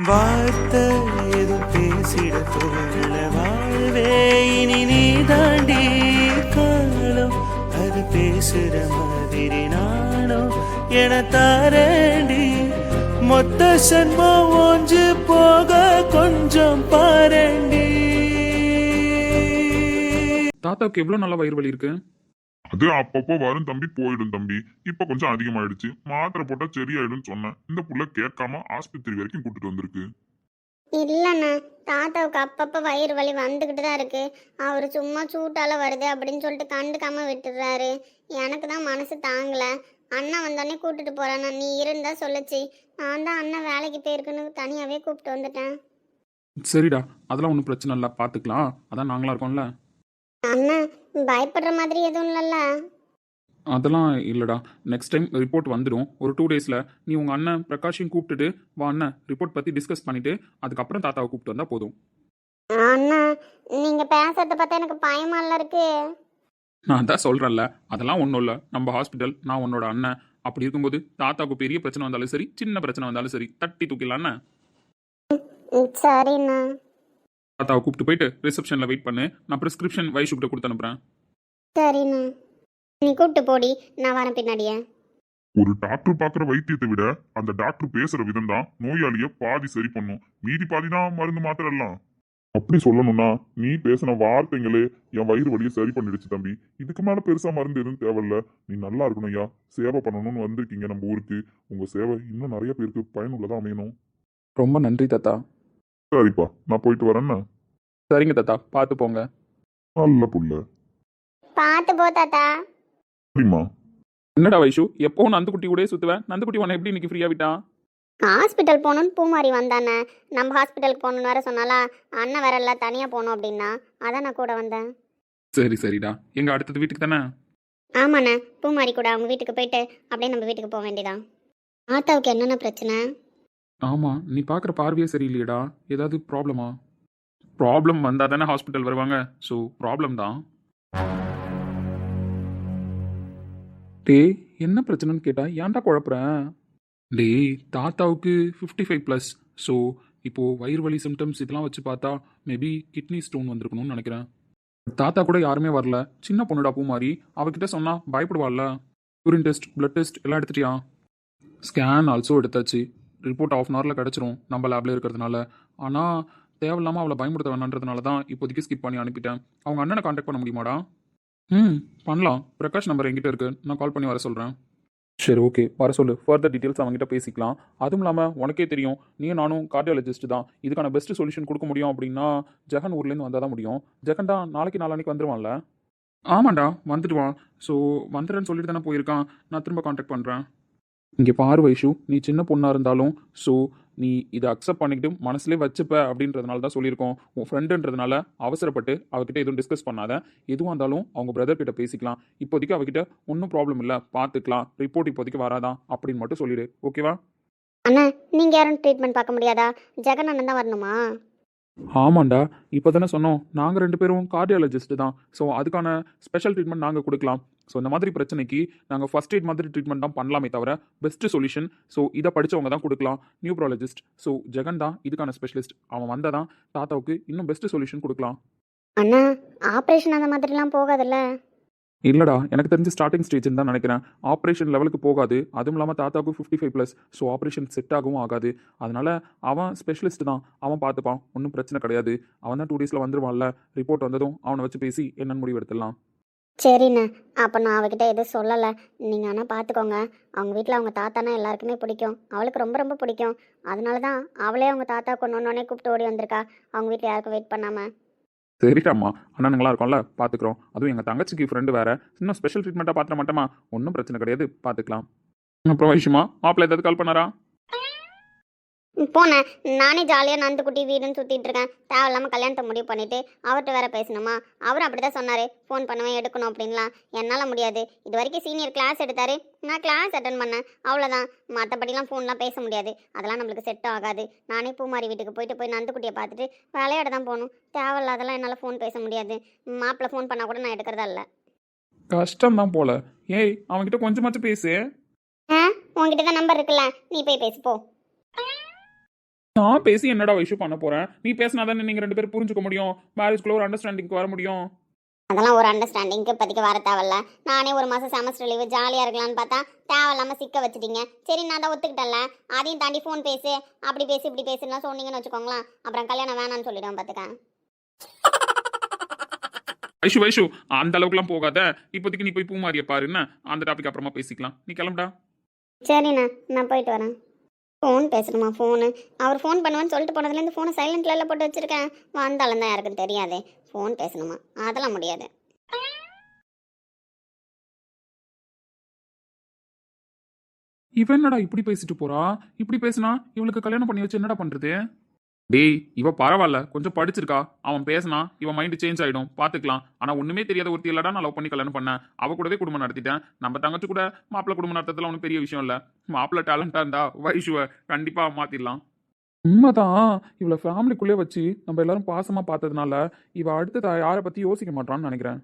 வார்த்தை எதுவும் பேசிட தோணல வாழ்வே இனி நீ தாண்டி காலம் அது பேசுற மாதிரி நானும் என தாரண்டி மொத்த சன்மம் ஒன்று போக கொஞ்சம் பாரண்டி. தாத்தாவுக்கு எவ்வளவு நல்ல வயிறு வலி இருக்கு? அது அப்பப்போ வரும் தம்பி, போயிடும் தம்பி. இப்ப கொஞ்சம் அதிகமாயிடுச்சு. மாத்திரை போட்டா சரியாயிடும் சொன்னேன். இந்த புள்ள கேட்காம ஆஸ்பத்திரி வரைக்கும் கூட்டிட்டு வந்திருக்கு. இல்லைண்ணா, தாத்தாவுக்கு அப்பப்போ வயிறு வலி வந்துக்கிட்டு தான் இருக்கு. அவர் சும்மா சூட்டால வருது அப்படின்னு சொல்லிட்டு கண்டுக்காம விட்டுடுறாரு. எனக்கு தான் மனசு தாங்கல. அண்ணா வந்தோடனே கூட்டிட்டு போறேண்ணா, நீ இருந்தா சொல்லுச்சு. நான் தான் அண்ணன் வேலைக்கு போயிருக்குன்னு தனியாவே கூப்பிட்டு வந்துட்டேன். சரிடா, அதெல்லாம் ஒன்றும் பிரச்சனை இல்லை, பார்த்துக்கலாம். அதான் நாங்களா இருக்கோம்ல. அண்ணா பயப்படுற மாதிரி எதுவும் இல்லைல்ல? அதெல்லாம் இல்லைடா, நெக்ஸ்ட் டைம் ரிப்போர்ட் வந்துடும். ஒரு 2 டேஸில் நீ உங்கள் அண்ணன் பிரகாஷையும் கூப்பிட்டுட்டு வா, அண்ணன் ரிப்போர்ட் பற்றி டிஸ்கஸ் பண்ணிவிட்டு அதுக்கப்புறம் தாத்தாவை கூப்பிட்டு வந்தால் போதும். அண்ணா நீங்க பேசுறத பார்த்தா எனக்கு பயமால இருக்கு. நான் தான் சொல்கிறேன்ல, அதெல்லாம் ஒன்றும் இல்லை. நம்ம ஹாஸ்பிட்டல், நான் உன்னோட அண்ணன். அப்படி இருக்கும்போது தாத்தாவுக்கு பெரிய பிரச்சனை வந்தாலும் சரி, சின்ன பிரச்சனை வந்தாலும் சரி, தட்டி தூக்கிடலாம் அண்ணன். சரிண்ணா. தாத்தாவை கூப்பிட்டு போயிட்டு ரிசப்ஷனில் வெயிட் பண்ணு. நான் ப்ரிஸ்கிரிப்ஷன் வைஷுக்கிட்ட கொடுத்து அனுப்புகிறேன். சரிண்ணா, நீ கூப்பிட்டு போடி, நான் வரேன் பின்னாடியே. ஒரு டாக்டர் பாக்குற வைத்தியத்தை விட அந்த டாக்டர் பேசுற விதம் தான் நோயாளிய பாதி சரி பண்ணும். மீதி பாதி தான் மருந்து மாத்திரை எல்லாம். அப்படி சொல்லணும்னா நீ பேசின வார்த்தைங்களே என் வயிறு வலியை சரி பண்ணிடுச்சு தம்பி. இதுக்கு மேல பெருசா மருந்து எதுவும் தேவையில்ல. நீ நல்லா இருக்கணும் ஐயா. சேவை பண்ணணும்னு வந்திருக்கீங்க நம்ம ஊருக்கு. உங்க சேவை இன்னும் நிறைய பேருக்கு பயனுள்ளதா அமையணும். ரொம்ப நன்றி தாத்தா. சரிப்பா, நான் போயிட்டு வரேன்னா. சரிங்க தாத்தா, பார்த்து போங்க. நல்ல புள்ள. பார்த்து போ தாத்தா. சரிம்மா. என்னடா வைஷு, எப்போவும் நந்துக்குட்டி கூட சுற்றுவேன். நந்துக்குட்டி உன்னை எப்படி இன்னைக்கு ஃப்ரீயாக விட்டான்? ஹாஸ்பிட்டல் போகணுன்னு பூமாரி வந்தானே. நம்ம ஹாஸ்பிட்டலுக்கு போகணுன்னு வேற சொன்னாலா, அண்ணன் வேற இல்லை தனியாக போகணும் அப்படின்னா, அதான் நான் கூட வந்தேன். சரி சரிடா, எங்கள் அடுத்தது வீட்டுக்கு தானே? ஆமாண்ணே, பூமாரி கூட அவங்க வீட்டுக்கு போயிட்டு அப்படியே நம்ம வீட்டுக்கு போக வேண்டியதான். ஆத்தாவுக்கு என்னென்ன பிரச்சனை? ஆமாம், நீ பார்க்குற பார்வையே சரியில்லையடா. ஏதாவது ப்ராப்ளமா? ப்ராப்ளம் வந்தால் தானே ஹாஸ்பிட்டல் வருவாங்க. ஸோ ப்ராப்ளம் தான். டேய், என்ன பிரச்சனைன்னு கேட்டா ஏன்டா குழப்புறேன்? டேய், தாத்தாவுக்கு 55+. ஸோ இப்போது வயிறு வலி சிம்டம்ஸ் இதெல்லாம் வச்சு பார்த்தா மேபி கிட்னி ஸ்டோன் வந்திருக்கணும்னு நினைக்கிறேன். தாத்தா கூட யாருமே வரல. சின்ன பொண்ணுடா பூமாரி, அவகிட்ட சொன்னா பயப்படுவாள்ல. யூரின் டெஸ்ட், பிளட் டெஸ்ட் எல்லாம் எடுத்துட்டியா? ஸ்கேன் ஆல்சோ எடுத்தாச்சு. ரிப்போர்ட் 1/2 hourல கிடச்சிரும் நம்ம லேப்ல இருக்கிறதுனால. ஆனால் தேவையில்லாமல் அவளை பயமுறுத்த வேணான்றதுனால தான் இப்போதைக்கு ஸ்கிப் பண்ணி அனுப்பிட்டேன். அவங்க அண்ணனை காண்டாக்ட் பண்ண முடியுமாடா? பண்ணலாம். பிரகாஷ் நம்பர் என்கிட்ட இருக்கு, நான் கால் பண்ணி வர சொல்கிறேன். சரி, ஓகே, வர சொல்லு. ஃபர்தர் டீட்டெயில்ஸ் அவங்ககிட்ட பேசிக்கலாம். அதுவும் இல்லாமல் உனக்கே தெரியும், நீயும் நானும் கார்டியாலஜிஸ்ட் தான். இதுக்கான பெஸ்ட் சொல்யூஷன் கொடுக்க முடியும் அப்படின்னா ஜெகன் ஊர்லேருந்து வந்தால் தான் முடியும். ஜெகன் தான் நாளைக்கு வந்துடுவான்ல? ஆமாண்டா, வந்துடுவான். ஸோ வந்துடுறேன்னு சொல்லிட்டு தானே போயிருக்கான். நான் திரும்ப காண்டாக்ட் பண்ணுறேன். இங்கே பாரு வைஷு, நீ சின்ன பொண்ணாக இருந்தாலும் ஸோ நீ இதை அக்செப்ட் பண்ணிக்கிட்டு மனசுலேயே வச்சுப்ப அப்படின்றதுனால தான் சொல்லியிருக்கோம். உன் ஃப்ரெண்டுன்றதுனால அவசரப்பட்டு அவகிட்ட எதுவும் டிஸ்கஸ் பண்ணாத. எதுவாக இருந்தாலும் அவங்க பிரதர் கிட்ட பேசிக்கலாம். இப்போதைக்கு அவகிட்ட ஒன்றும் ப்ராப்ளம் இல்லை, பார்த்துக்கலாம். ரிப்போர்ட் இப்போதைக்கு வராதான் அப்படின்னு மட்டும் சொல்லிடு, ஓகேவா? அண்ணா நீங்கள் யாரும் ட்ரீட்மெண்ட் பார்க்க முடியாதா? ஜெகன் அண்ணன் தான் வரணுமா? ஆமாண்டா, இப்போ தானே சொன்னோம், நாங்கள் 2 பேரும் கார்டியாலஜிஸ்ட் தான். ஸோ அதுக்கான ஸ்பெஷல் ட்ரீட்மெண்ட் நாங்கள் கொடுக்கலாம். ஸோ இந்த மாதிரி பிரச்சனைக்கு நாங்கள் ஃபர்ஸ்ட் எய்ட் மாதிரி ட்ரீட்மெண்ட் தான் பண்ணலாமே தவிர பெஸ்ட் சொல்யூஷன் ஸோ இதை படித்தவங்க தான் கொடுக்கலாம். நியூப்ராலஜிஸ்ட். ஸோ ஜெகன் தான் இதுக்கான ஸ்பெஷலிஸ்ட். அவன் வந்தால் தான் தாத்தாவுக்கு இன்னும் பெஸ்ட் சொல்யூஷன் கொடுக்கலாம். அண்ணா ஆப்ரேஷன் அந்த மாதிரிலாம் போகாதுல்ல? இல்லைடா, எனக்கு தெரிஞ்சு ஸ்டார்டிங் ஸ்டேஜ்னு தான் நினைக்கிறேன். ஆப்ரேஷன் லெவலுக்கு போகாது. அதுவும் இல்லாமல் தாத்தாவுக்கு 55+. ஸோ ஆப்ரேஷன் செட் ஆகவும் ஆகாது. அதனால் அவன் ஸ்பெஷலிஸ்ட் தான், அவன் பார்த்துப்பான். ஒன்றும் பிரச்சனை கிடையாது. அவன் தான் 2 டேஸில் வந்துடுவான்ல. ரிப்போர்ட் வந்ததும் அவனை வச்சு பேசி என்னென்னு முடிவு எடுத்துடலாம். சரிண்ணா, அப்போ நான் அவகிட்ட எதுவும் சொல்லலை. நீங்கள் ஆனால் பார்த்துக்கோங்க. அவங்க வீட்டில் அவங்க தாத்தானா எல்லாருக்குமே பிடிக்கும். அவளுக்கு ரொம்ப ரொம்ப பிடிக்கும். அதனால தான் அவளே அவங்க தாத்தா கொண்டு கூப்பிட்டு ஓடி வந்திருக்கா, அவங்க வீட்டில் யாருக்கும் வெயிட் பண்ணாமல். சரிடாம்மா, அண்ணனுங்களா இருக்கோம்ல, பார்த்துக்குறோம். அதுவும் எங்கள் தங்கச்சிக்கு ஃப்ரெண்டு வேறு. இன்னும் ஸ்பெஷல் ட்ரீட்மெண்ட்டாக பார்த்துட மாட்டோமா? ஒன்றும் பிரச்சனை கிடையாது, பார்த்துக்கலாம். அப்புறம் விஷயமா மாப்பிள்ளை ஏதாவது கால் பண்ணாரா? போனேன், நானே ஜாலியாக நந்துக்குட்டி வீடுன்னு சுற்றிட்டு இருக்கேன். தேவையில்லாமல் கல்யாணத்தை முடிவு பண்ணிவிட்டு அவர்கிட்ட வேற பேசணுமா? அவரும் அப்படி தான் சொன்னார், ஃபோன் பண்ணுவேன் எடுக்கணும் அப்படின்லாம். என்னால் முடியாது. இது வரைக்கும் சீனியர் கிளாஸ் எடுத்தார், நான் கிளாஸ் அட்டன் பண்ணேன், அவ்வளோதான். மற்றபடிலாம் ஃபோன்லாம் பேச முடியாது. அதெல்லாம் நம்மளுக்கு செட் ஆகாது. நானே பூமாரி வீட்டுக்கு போய் நந்துக்குட்டியை பார்த்துட்டு விளையாட தான் போகணும். தேவையில்லாதெல்லாம் என்னால் ஃபோன் பேச முடியாது. மாப்பிள்ளை ஃபோன் பண்ணால் கூட நான் எடுக்கிறதா இல்லை. கஷ்டம் தான் போல. ஏய், அவன்கிட்ட கொஞ்சமாச்சும் பேசு. உங்ககிட்ட தான் நம்பர் இருக்குல்ல, நீ போய் பேசு போ. நான் பேசி என்னடா இஷ்யூ பண்ண போறேன்? நீ பேசினா தானே நீங்க 2 பேரும் புரிஞ்சுக்க முடியும். மேரேஜ்க்குள்ள ஒரு அண்டர்ஸ்டாண்டிங்க்கு வர முடியும். அதெல்லாம் ஒரு அண்டர்ஸ்டாண்டிங்க்கு இப்போதைக்கு வர தேவையில்ல. நானே ஒரு மாதம் செமஸ்டர் லீவு ஜாலியாக இருக்கலாம்னு பார்த்தா தேவையில்லாமல் சிக்க வச்சுட்டீங்க. சரி நான் தான் ஒத்துக்கிட்டேன்ல, அதையும் தாண்டி ஃபோன் பேசு, அப்படி பேசு இப்படி பேசுலாம் சொன்னீங்கன்னு வச்சுக்கோங்களேன், அப்புறம் கல்யாணம் வேணான்னு சொல்லிடுவேன் பார்த்துக்கேன். வைஷு அந்த அளவுக்குலாம் போகாத. இப்போதைக்கு நீ போய் பூமாரிய பாருன்னு அந்த டாபிக் அப்புறமா பேசிக்கலாம். நீ கிளம்புடா. சரிண்ணா, நான் போயிட்டு வரேன். ஃபோன் பேசணுமா? ஃபோனு அவர் ஃபோன் பண்ணுவேன்னு சொல்லிட்டு போனதுலேருந்து ஃபோனை சைலண்ட்ல போட்டு வச்சுருக்கேன். வந்தாலும் தான் யாருக்கும் தெரியாதே. ஃபோன் பேசணுமா? அதெல்லாம் முடியாது. இவன் என்னடா இப்படி பேசிட்டு போறா? இப்படி பேசினா இவளுக்கு கல்யாணம் பண்ணி வச்சு என்னடா பண்றது? டேய், இவ பரவாயில்ல, கொஞ்சம் படிச்சிருக்கா. அவன் பேசினா இவன் மைண்ட் சேஞ்ச் ஆயிடும், பாத்துக்கலாம். ஆனா ஒண்ணுமே தெரியாத ஒருத்தி இல்லடா நான் லவ் பண்ணி கல்யாணம் பண்ணேன். அவ கூடவே குடும்பம் நடத்திட்டேன். நம்ம தங்கச்சி கூட மாப்பிள்ள குடும்பம் நடத்துறதுல ஒன்றும் பெரிய விஷயம் இல்ல. மாப்பிள்ள டேலண்டா இருந்தா வைஷுவ கண்டிப்பா மாத்திடலாம். உண்மைதான். இவளை ஃபேமிலிக்குள்ளே வச்சு நம்ம எல்லாரும் பாசமா பார்த்ததுனால இவ அடுத்து யாரை பத்தி யோசிக்க மாட்டான்னு நினைக்கிறேன்.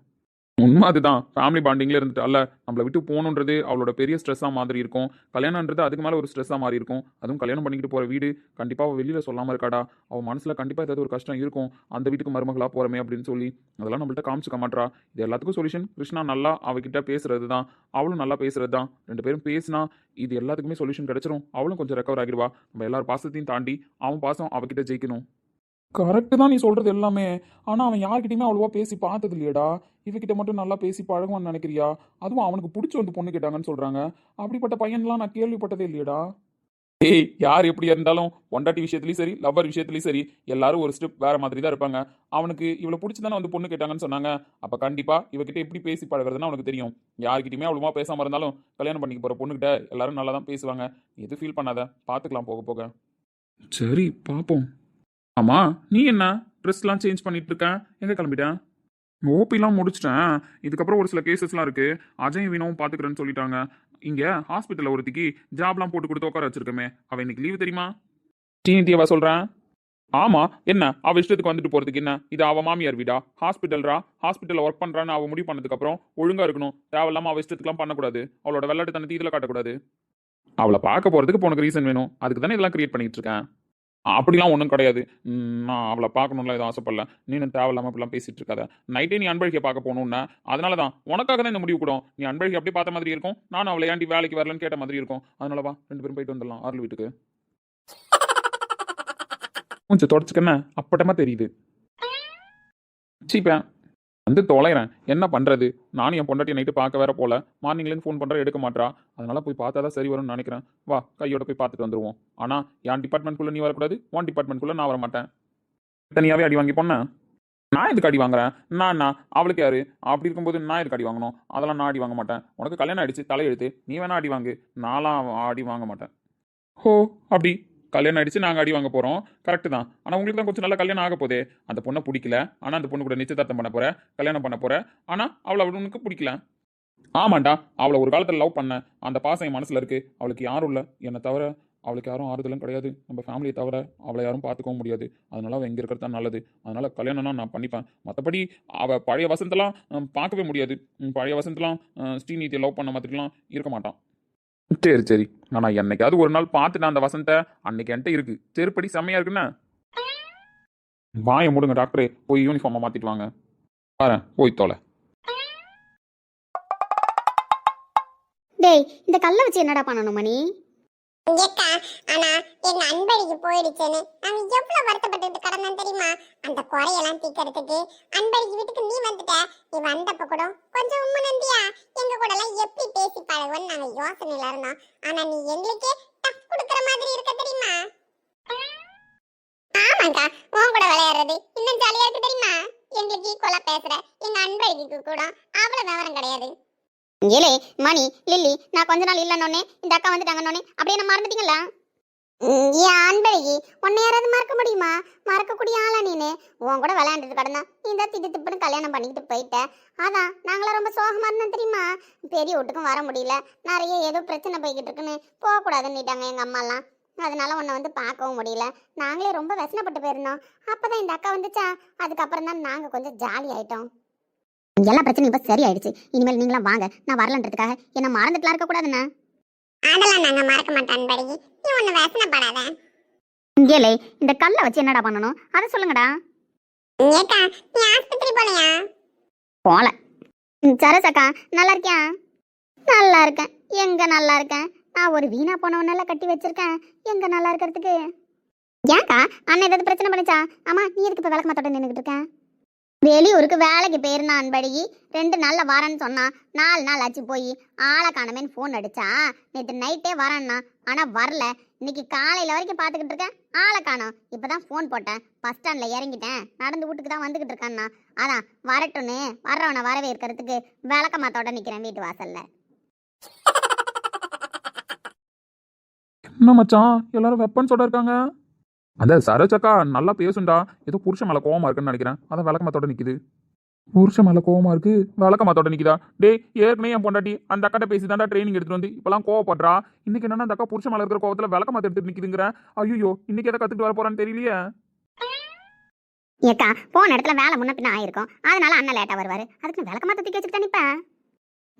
உண்மை அதுதான். ஃபேமிலி பாண்டிங்ல இருந்துட்டால நம்மளை விட்டு போகணுன்றது அவளோட பெரிய ஸ்ட்ரெஸ்ஸாக மாதிரி இருக்கும். கல்யாணன்றது அதுக்கு மேலே ஒரு ஸ்ட்ரெஸ்ஸாக மாதிரி இருக்கும். அதுவும் கல்யாணம் பண்ணிக்கிட்டு போகிற வீடு கண்டிப்பாக அவள் வெளியில் சொல்லாமல் இருக்காடா. அவள் மனசில் கண்டிப்பாக ஏதாவது ஒரு கஷ்டம் இருக்கும். அந்த வீட்டுக்கு மருமகளாக போகிறமே அப்படின்னு சொல்லி அதெல்லாம் நம்மள்ட்ட காமிச்சிக்க மாட்றா. இது எல்லாத்துக்கும் சொல்யூஷன் கிருஷ்ணா நல்லா அவகிட்ட பேசுறது தான். அவளும் நல்லா பேசுறது தான். 2 பேரும் பேசினா இது எல்லாத்துக்குமே சொல்யூஷன் கிடைச்சிரும். அவளும் கொஞ்சம் ரெக்கவர் ஆகிடுவா. நம்ம எல்லாரும் பாசத்தையும் தாண்டி அவன் பாசம் அவகிட்ட ஜெயிக்கணும். கரெக்டு தான் நீ சொல்றது எல்லாமே. ஆனா அவன் யார்கிட்டயுமே அவ்வளவா பேசி பார்த்தது இல்லையடா. இவகிட்ட மட்டும் நல்லா பேசி பழகுவான்னு நினைக்கிறியா? அதுவும் அவனுக்கு பிடிச்சி வந்து பொண்ணு கேட்டாங்கன்னு சொல்றாங்க. அப்படிப்பட்ட பையன்லாம் நான் கேள்விப்பட்டதே இல்லையடா. ஏய், யார் எப்படி இருந்தாலும் பொண்டாட்டி விஷயத்துலயும் சரி லவ்வர் விஷயத்துலயும் சரி எல்லாரும் ஒரு ஸ்டெப் வேற மாதிரி தான் இருப்பாங்க. அவனுக்கு இவ்வளவு பிடிச்சதானே வந்து பொண்ணு கேட்டாங்கன்னு சொன்னாங்க. அப்ப கண்டிப்பா இவகிட்ட எப்படி பேசி பழகுறதுன்னு அவனுக்கு தெரியும். யார்கிட்டயுமே அவ்வளவா பேசாம இருந்தாலும் கல்யாணம் பண்ணிக்க போற பொண்ணுகிட்ட எல்லாரும் நல்லா தான் பேசுவாங்க. எது ஃபீல் பண்ணாத, பாத்துக்கலாம் போக போக. சரி பாப்போம். ஆமா, நீ என்ன ட்ரெஸ்லாம் சேஞ்ச் பண்ணிட்டு இருக்க? எங்க கிளம்பிட்டேன்? ஓபிலாம் முடிச்சிட்டேன். இதுக்கப்புறம் ஒரு சில கேசஸ்லாம் இருக்கு. அஜய் வினவும் பாத்துக்கிறேன்னு சொல்லிட்டாங்க. இங்க ஹாஸ்பிட்டல்ல ஒருத்திக்கு ஜாப்லாம் போட்டு கொடுத்து உட்கார வச்சிருக்கமே, அவ இன்னைக்கு லீவு தெரியுமா? டீனிட்டியவா சொல்றேன். ஆமா, என்ன அவ இஷ்டத்துக்கு வந்துட்டு போறதுக்கு என்ன? இது அவ மாமியார் வீடா? ஹாஸ்பிட்டல்ல ஒர்க் பண்றான்னு அவ முடிவு பண்ணதுக்கு அப்புறம் ஒழுங்கா இருக்கணும். தேவையில்லாம அவ இஷ்டத்துக்குலாம் பண்ணக்கூடாது. அவளோட வெள்ளாட்டு தனத்தை இதுல காட்டக்கூடாது. அவளை பார்க்க போறதுக்கு இப்போ உனக்கு ரீசன் வேணும். அதுக்கு தானே இதெல்லாம் கிரியேட் பண்ணிட்டு இருக்கேன். அப்படிலாம் ஒன்றும் கிடையாது. நான் அவளை பார்க்கணும்லாம் எதுவும் ஆசைப்படல. நீனும் தேவையில்லாமல் இப்படிலாம் பேசிட்டு இருக்காத. நைட்டே நீ அன்பழகியை பார்க்க போகணுன்னா அதனால தான் உனக்காக தான் இந்த முடிவு கூட. நீ அன்பழகி அப்படியே பார்த்த மாதிரி இருக்கும். நானும் அவளை ஏன்டி வேலைக்கு வரலன்னு கேட்ட மாதிரி இருக்கும். அதனால வா 2 பேரும் போயிட்டு வந்துடலாம் ஆர்ல வீட்டுக்கு. கொஞ்சம் தொடச்சுக்கண்ண அப்பட்டமா தெரியுது. சீப்பேன் வந்து தொலைகிறேன். என்ன பண்ணுறது? நானும் என் பொண்டாட்டி நைட்டு பார்க்க வேற போல. மார்னிங்லேருந்து ஃபோன் பண்ணுற எடுக்க மாட்டா. அதனால போய் பார்த்தா தான் சரி வரும்னு நினைக்கிறேன். வா கையோட போய் பார்த்துட்டு வந்துடுவோம். ஆனால் என் டிபார்ட்மெண்ட்குள்ளே நீ வரக்கூடாது, உன் டிபார்ட்மெண்ட்குள்ளே நான் வர மாட்டேன். தனியாகவே அடி வாங்கி போனேன். நான் எதுக்கு அடி வாங்குறேன்? நான் அவளுக்கு யாரு? அப்படி இருக்கும்போது நான் எதுக்கு அடி வாங்கணும்? அதெல்லாம் நான் அடி வாங்க மாட்டேன். உனக்கு கல்யாணம் ஆயிடுச்சு, தலையெழுத்து. நீ வேணா அடி வாங்கு, நான்லாம் அடி வாங்க மாட்டேன். ஹோ, அப்படி கல்யாணம் ஆயிடுச்சு, நாங்கள் அடி வாங்க போகிறோம். கரெக்டு தான். ஆனால் உங்களுக்கு தான் கொஞ்சம் நல்லா கல்யாணம் ஆக போதே. அந்த பொண்ணை பிடிக்கல. ஆனால் அந்த பொண்ணு கூட நிச்சயதார்த்தம் பண்ண போற, கல்யாணம் பண்ண போற. ஆனால் அவளை உனக்கு பிடிக்கல. ஆமாண்டா, அவளை ஒரு காலத்தில் லவ் பண்ண. அந்த பாசம் என் மனசில் இருக்கு. அவளுக்கு யாரும் இல்லை, என்னை தவிர அவளுக்கு யாரும் ஆறுதலும் கிடையாது. நம்ம ஃபேமிலியை தவிர அவளை யாரும் பார்த்துக்கவும் முடியாது. அதனால அவள் எங்கே இருக்கிறது தான் நல்லது. அதனால கல்யாணம்னா நான் பண்ணிப்பேன். மற்றபடி அவள் பழைய வசந்தெல்லாம் பார்க்கவே முடியாது. பழைய வசந்தெல்லாம் ஸ்ரீநீதியை லவ் பண்ண மாதிரிலாம் இருக்க மாட்டான். சரி. ஆனால் என்னைக்காவது ஒரு நாள் பார்த்துட்டு அந்த வசந்தை அன்னைக்கு என்கிட்ட இருக்கு. செருப்படி செம்மையா இருக்குன்னு வாயை மூடுங்க டாக்டரே. போய் யூனிஃபார்மை மாத்திட்டு வாங்க. பாரு போய் தோலை. டேய், இந்த கல்லை வச்சு என்னடா பண்ணணும் மணி? ஏக்கா, ஆனா எங்க அன்பழகி போயிடுச்சுன்னு நாங்க எவ்வளவு வருத்தப்பட்டு கடந்தோம் தெரியுமா? அந்த குறையெல்லாம் தீக்கிறதுக்கு அன்பழகி வீட்டுக்கு நீ வந்துட்ட. நீ வந்தப்ப கூட கொஞ்சம் உண்மை நந்தியா எங்க கூட எல்லாம் எப்படி பேசி பழகுன்னு நாங்க யோசனையில இருந்தோம். ஆனா நீ எங்களுக்கே டஃப் கொடுக்கற மாதிரி இருக்க தெரியுமா? ஆமாக்கா, உன் கூட விளையாடுறது இன்னும் ஜாலியா இருக்கு தெரியுமா? எங்களுக்கு ஈக்குவலா பேசுற எங்க அன்பழகிக்கு கூட அவ்வளவு விவரம் கிடையாது. ஏலே மணி, லில்லி, நான் கொஞ்ச நாள் இல்லைன்னொன்னே இந்த அக்கா வந்துட்டாங்கன்னொன்னே அப்படியே என்ன மறந்துட்டீங்களா? ஏன் அன்பழகி, உன்னை யாராவது மறக்க முடியுமா? மறக்கக்கூடிய ஆளா நீனு? உன் கூட விளையாண்டுட்டு கிடந்தா இந்த திட்டு திப்புன்னு கல்யாணம் பண்ணிக்கிட்டு போயிட்ட. அதான் நாங்களாம் ரொம்ப சோகமா இருந்தோம் தெரியுமா? பெரிய வீட்டுக்கும் வர முடியல, நிறைய ஏதோ பிரச்சனை போய்கிட்டு இருக்குன்னு போகக்கூடாதுன்னுட்டாங்க எங்க அம்மாலாம். அதனால உன்னை வந்து பார்க்கவும் முடியல. நாங்களே ரொம்ப व्यसனப்பட்டு போயிருந்தோம். அப்பதான் இந்த அக்கா வந்துச்சா, அதுக்கப்புறம் தான் நாங்க கொஞ்சம் ஜாலி ஆயிட்டோம். எல்லா பிரச்சனையும் இப்ப சரி ஆயிடுச்சு. இனிமேல் நீங்களாம் வாங்க, நான் வரலன்றதுக்காக என்ன மறந்துட்டுலாம் இருக்க கூடாதுண்ணா. அதெல்லாம் நாங்க மறக்க மாட்டோம் அன்பழகி. நீ ஒண்ணு வேசனப்படாத. இங்கேலே இந்த கல்லை வச்சு என்னடா பண்ணணும் அதை சொல்லுங்கடா. ஏக்கா நீ ஆஸ்பத்திரி போலையா? போல. சரசக்கா நல்லா இருக்கியா? நல்லா இருக்கேன். எங்க நல்லா இருக்கேன்? நான் ஒரு வீணா போனவனெல்லாம் கட்டி வச்சிருக்கேன். எங்க நல்லா இருக்கிறதுக்கு? ஏன்க்கா அண்ணன் ஏதாவது பிரச்சனை பண்ணிச்சா? ஆமா நீ எதுக்கு இப்போ விளக்கு மாத்தோட நின்றுக்கிட்டு இருக்க? வெளியூருக்கு வேலைக்கு போயிருந்தான் அன்பழகி. 2 நாள்ல வரேன்னு சொன்னான். 4 நாள் ஆச்சு போய் ஆளை காணமேன்னு ஃபோன் அடிச்சா. நேற்று நைட்டே வரேன்னா ஆனா வரல. இன்னைக்கு காலையில வரைக்கும் பார்த்துக்கிட்டு இருக்கேன், ஆளை காணோம். இப்பதான் ஃபோன் போட்டேன், பஸ் ஸ்டாண்ட்ல இறங்கிட்டேன், நடந்து வீட்டுக்கு தான் வந்துகிட்டு இருக்கான்னா. அதான் வரட்டும்னு வர்றவனை வரவே இருக்கிறதுக்கு விளக்க மாத்தோட நிக்கிறேன் வீட்டு வாசல்ல. என்ன மச்சான் எல்லாரும் வெப்பன்ஸோட இருக்காங்க? அந்த சரோஜக்கா நல்லா பேசுண்டா. ஏதோ புருஷன் மேல கோவமா இருக்குன்னு நினைக்கிறேன். அதான் விளக்கமாத்தோட நிக்குது. புருஷன் மேல கோவமா இருக்கு, விளக்கமாத்தோட நிக்குதா? டேய் ஏற்கனவே என் பொண்டாட்டி அந்த அக்காட்ட பேசி தாண்டா ட்ரைனிங் எடுத்துட்டு வந்து இப்பெல்லாம் கோவப்படுறா. இன்னைக்கு என்னன்னா அந்த அக்கா புருஷன் மேல இருக்கிற கோவத்துல விளக்கமாத்த எடுத்துட்டு நிக்குதுங்கிற. ஐயோ இன்னைக்கு எதை கத்துட்டு வர போறான்னு தெரியலையே. ஏக்கா போன இடத்துல வேலை முன்ன பின்ன ஆயிருக்கும், அதனால அண்ணன் லேட்டா வருவாரு. அதுக்கு விளக்க மாத்த தூக்கி வச்சுக்கிட்டா நிப்பேன்.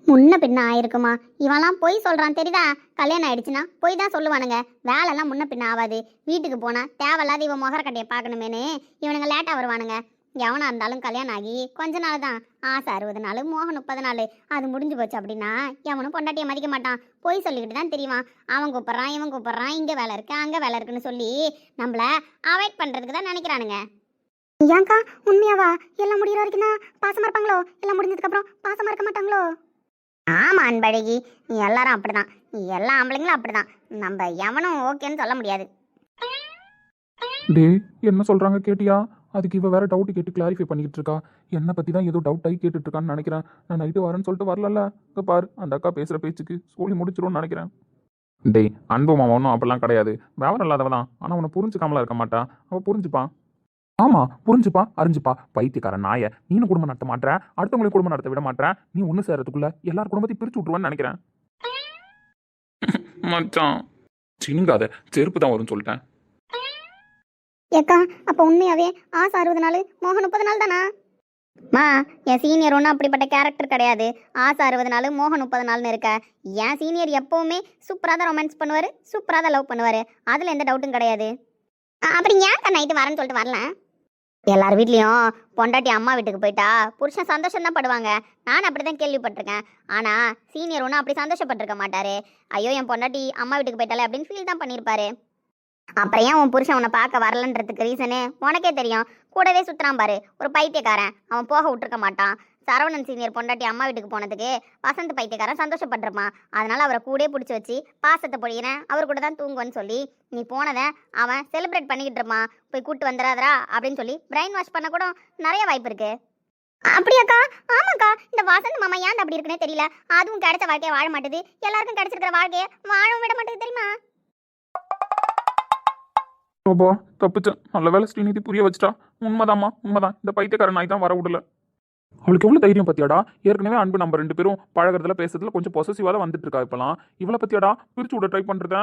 முன்ன பின்ன ஆயிருக்குமா? இவெல்லாம் பொய் சொல்றான் தெரியுதா? கல்யாணம் ஆயிடுச்சுன்னா பொய் தான் சொல்லுவானுங்க. வேலைலாம் முன்ன பின்ன ஆகாது. வீட்டுக்கு போனா தேவையில்லாத இவன் முகரக்கட்டையை பார்க்கணுமேனு இவனுங்க லேட்டா வருவானுங்க. எவனா இருந்தாலும் கல்யாணம் ஆகி கொஞ்ச நாள் தான். ஆசை 60 நாள், மோகம் 30 நாள். அது முடிஞ்சு போச்சு அப்படின்னா எவனும் பொண்டாட்டியை மதிக்க மாட்டான். பொய் சொல்லிக்கிட்டு தான் தெரியுமா? அவன் கூப்பிட்றான், இவன் கூப்பிட்றான், இங்கே வேலை இருக்கு அங்கே வேலை இருக்குன்னு சொல்லி நம்மள அவாய்ட் பண்றதுக்கு தான் நினைக்கிறானுங்க. ஏன்க்கா உண்மையாவா? எல்லாம் முடிகிற வரைக்கும் தான் பாசமா இருப்பாங்களோ? எல்லாம் முடிஞ்சதுக்கு அப்புறம் பாசமா இருக்க மாட்டாங்களோ? ஆமா அன்பழகி, நீ எல்லாரும் அப்படிதான். நீ எல்லா ஆம்பளைங்களும் அப்படிதான். நம்ம எவனும் ஓகேன்னு சொல்ல முடியாது. டேய் என்ன சொல்றாங்க கேட்டியா? அதுக்கு இவ வேற டவுட் கேட்டு கிளாரிஃபை பண்ணிக்கிட்டு இருக்கா. என்ன பத்தி தான் ஏதோ டவுட் ஆகி கேட்டுட்டு இருக்கான்னு நினைக்கிறேன். நான் நைட்டு வரேன்னு சொல்லிட்டு வரல. இங்க பாரு அந்த அக்கா பேசுற பேச்சுக்கு சொல்லி முடிச்சிரும்னு நினைக்கிறேன். டேய் அன்பு மாமா ஒன்றும் அப்படிலாம் கிடையாது. விவரம் இல்லாதவ தான். ஆனா அவனை புரிஞ்சுக்காமலாம் இருக்க மாட்டா. அவ புரிஞ்சுப்பான். ஆமா புரிஞ்சுப்பா அறிஞ்சுப்பா. பைத்தியக்கார நாய, நீனும் குடும்பம் நடத்த மாட்டேற, அடுத்தவங்களையும் குடும்பம் நடத்த விட மாட்டேற. நீ ஒண்ணு சேர்றதுக்குள்ள எல்லாரும் குடும்பத்தையும் பிரிச்சு விட்டுருவான்னு நினைக்கிறேன். மச்சான் சினுங்காத, செருப்பு தான் வரும்னு சொல்லிட்டேன். ஏக்கா அப்ப உண்மையாவே ஆசை 60 நாள், மோகம் 30 நாள் தானா? மா என் சீனியர் ஒன்றும் அப்படிப்பட்ட கேரக்டர் கிடையாது. ஆசை 60 நாள், மோகம் 30 நாள்னு இருக்க. என் சீனியர் எப்பவுமே சூப்பராக தான் ரொமான்ஸ் பண்ணுவாரு, சூப்பராக தான் லவ் பண்ணுவாரு. அதுல எந்த டவுட்டும் கிடையாது. அப்படி ஏன்க்கா நைட்டு வரேன்னு சொல்லிட்டு வரல? எல்லார் வீட்லேயும் பொண்டாட்டி அம்மா வீட்டுக்கு போயிட்டா புருஷன் சந்தோஷம் தான் படுவாங்க. நான் அப்படி தான் கேள்விப்பட்டிருக்கேன். ஆனால் சீனியர் ஒன்றும் அப்படி சந்தோஷப்பட்டிருக்க மாட்டாரு. ஐயோ என் பொண்டாட்டி அம்மா வீட்டுக்கு போயிட்டாலே அப்படின்னு ஃபீல் தான் பண்ணியிருப்பாரு. அப்புறம் ஏன் உன் புருஷன் உன்னை பார்க்க வரலன்றதுக்கு ரீசனு உனக்கே தெரியும். கூடவே சுற்றுறான் பாரு ஒரு பைத்தியக்காரன். அவன் போக விட்டுருக்க மாட்டான். சரவணன் சீனியர் பொண்டாட்டி அம்மா வீட்டுக்கு போனதுக்கு வசந்த் பைத்தியக்காரன் சந்தோஷப்பட்டிருப்பான். அதனால அவரை கூடயே பிடிச்சி வச்சு பாசத்தை பொழிகிறேன், அவர் கூட தான் தூங்குவேன்னு சொல்லி நீ போனதை அவன் செலிப்ரேட் பண்ணிக்கிட்டு இருப்பான். போய் கூட்டு வந்துடாதரா அப்படின்னு சொல்லி பிரெயின் வாஷ் பண்ண கூட நிறைய வாய்ப்பு இருக்கு. அப்படியாக்கா? ஆமாக்கா. இந்த வசந்த் மாமா ஏன் அப்படி இருக்குன்னே தெரியல. அதுவும் கிடைச்ச வாழ்க்கையை வாழ மாட்டேது, எல்லாருக்கும் கிடைச்சிருக்கிற வாழ்க்கையை வாழவும் விட மாட்டேது தெரியுமா? ஓபோ தப்பிச்சேன். நல்ல வேலை ஸ்ரீநிதி புரிய வச்சுட்டா. உண்மைதாம்மா உண்மைதான். இந்த பைத்தியக்கார நாய் தான் வர விடல. அவளுக்கு எவ்வளவு தைரியம் பத்தியாடா? ஏற்கனவே அன்பு நம்ம 2 பேரும் பழகிறதுல பேசுறதுல கொஞ்சம் பொசசிவா தான் வந்துட்டு இருக்கா. இப்பெல்லாம் இவளை பத்தியாடா பிரிச்சு விட ட்ரை பண்றத?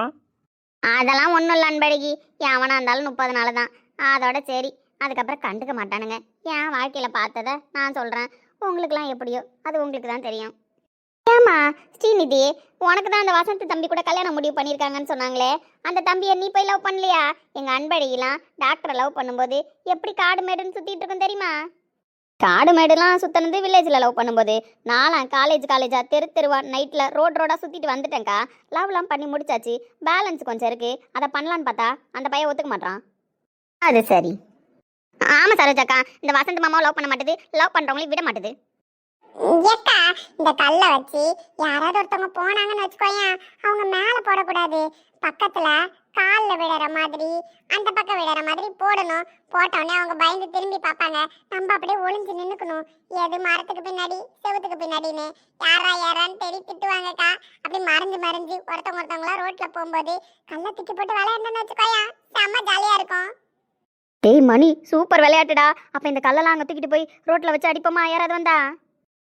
அதெல்லாம் ஒன்றும் இல்லை அன்பழகி. எவனா இருந்தாலும் 30 நாள் தான், அதோட சரி. அதுக்கப்புறம் கண்டுக்க மாட்டானுங்க. என் வாழ்க்கையில் பார்த்ததை நான் சொல்கிறேன். உங்களுக்குலாம் எப்படியோ அது உங்களுக்கு தான் தெரியும். ஏமா ஸ்ரீநிதி, உனக்கு தான் அந்த வசந்த் தம்பி கூட கல்யாணம் முடிவு பண்ணியிருக்காங்கன்னு சொன்னாங்களே, அந்த தம்பியை நீ போய் லவ் பண்ணலையா? எங்கள் அன்பழகிலாம் டாக்டரை லவ் பண்ணும்போது எப்படி காடு மேடுன்னு சுற்றிட்டு இருக்கும் தெரியுமா? காடு மேடுலாம் சுற்றினது வில்லேஜில் லவ் பண்ணும்போது. நான்லாம் காலேஜா தெருவா நைட்டில் ரோடாக சுற்றிட்டு வந்துட்டேன்க்கா. லவ்லாம் பண்ணி முடிச்சாச்சு. பேலன்ஸ் கொஞ்சம் இருக்குது, அதை பண்ணலான்னு பார்த்தா அந்த பையன் ஒத்துக்க மாட்டான். அது சரி. ஆமாம் சரோஜாக்கா, இந்த வசந்த் மாமாவை லவ் பண்ண மாட்டேது, லவ் பண்ணுறவங்களையும் விட மாட்டேது. ஏக்கா இந்த கல்லை வச்சு யாராவது ஒருத்தவங்க போனாங்கன்னு வச்சுக்கோயேன், அவங்க மேல போடக்கூடாது. பக்கத்துல காலில் விழற மாதிரி அந்த பக்கம் விழற மாதிரி போடணும். போட்டோடனே அவங்க பயந்து திரும்பி பார்ப்பாங்க. நம்ம அப்படியே ஒளிஞ்சு நின்னுக்கணும். எது மரத்துக்கு பின்னாடி செவுத்துக்கு பின்னாடின்னு யாரான்னு தேடி திட்டுவாங்கக்கா. அப்படி மறைஞ்சு ஒருத்தவங்களா ரோட்ல போகும்போது கல்லை தூக்கி போட்டு விளையாடணும்னு வச்சுக்கோயேன், செம்ம ஜாலியா இருக்கும். டேய் மணி, சூப்பர் விளையாட்டுடா. அப்போ இந்த கல்லெல்லாம் அங்கே தூக்கிட்டு போய் ரோட்டில் வச்சு அடிப்போமா யாராவது வந்தா?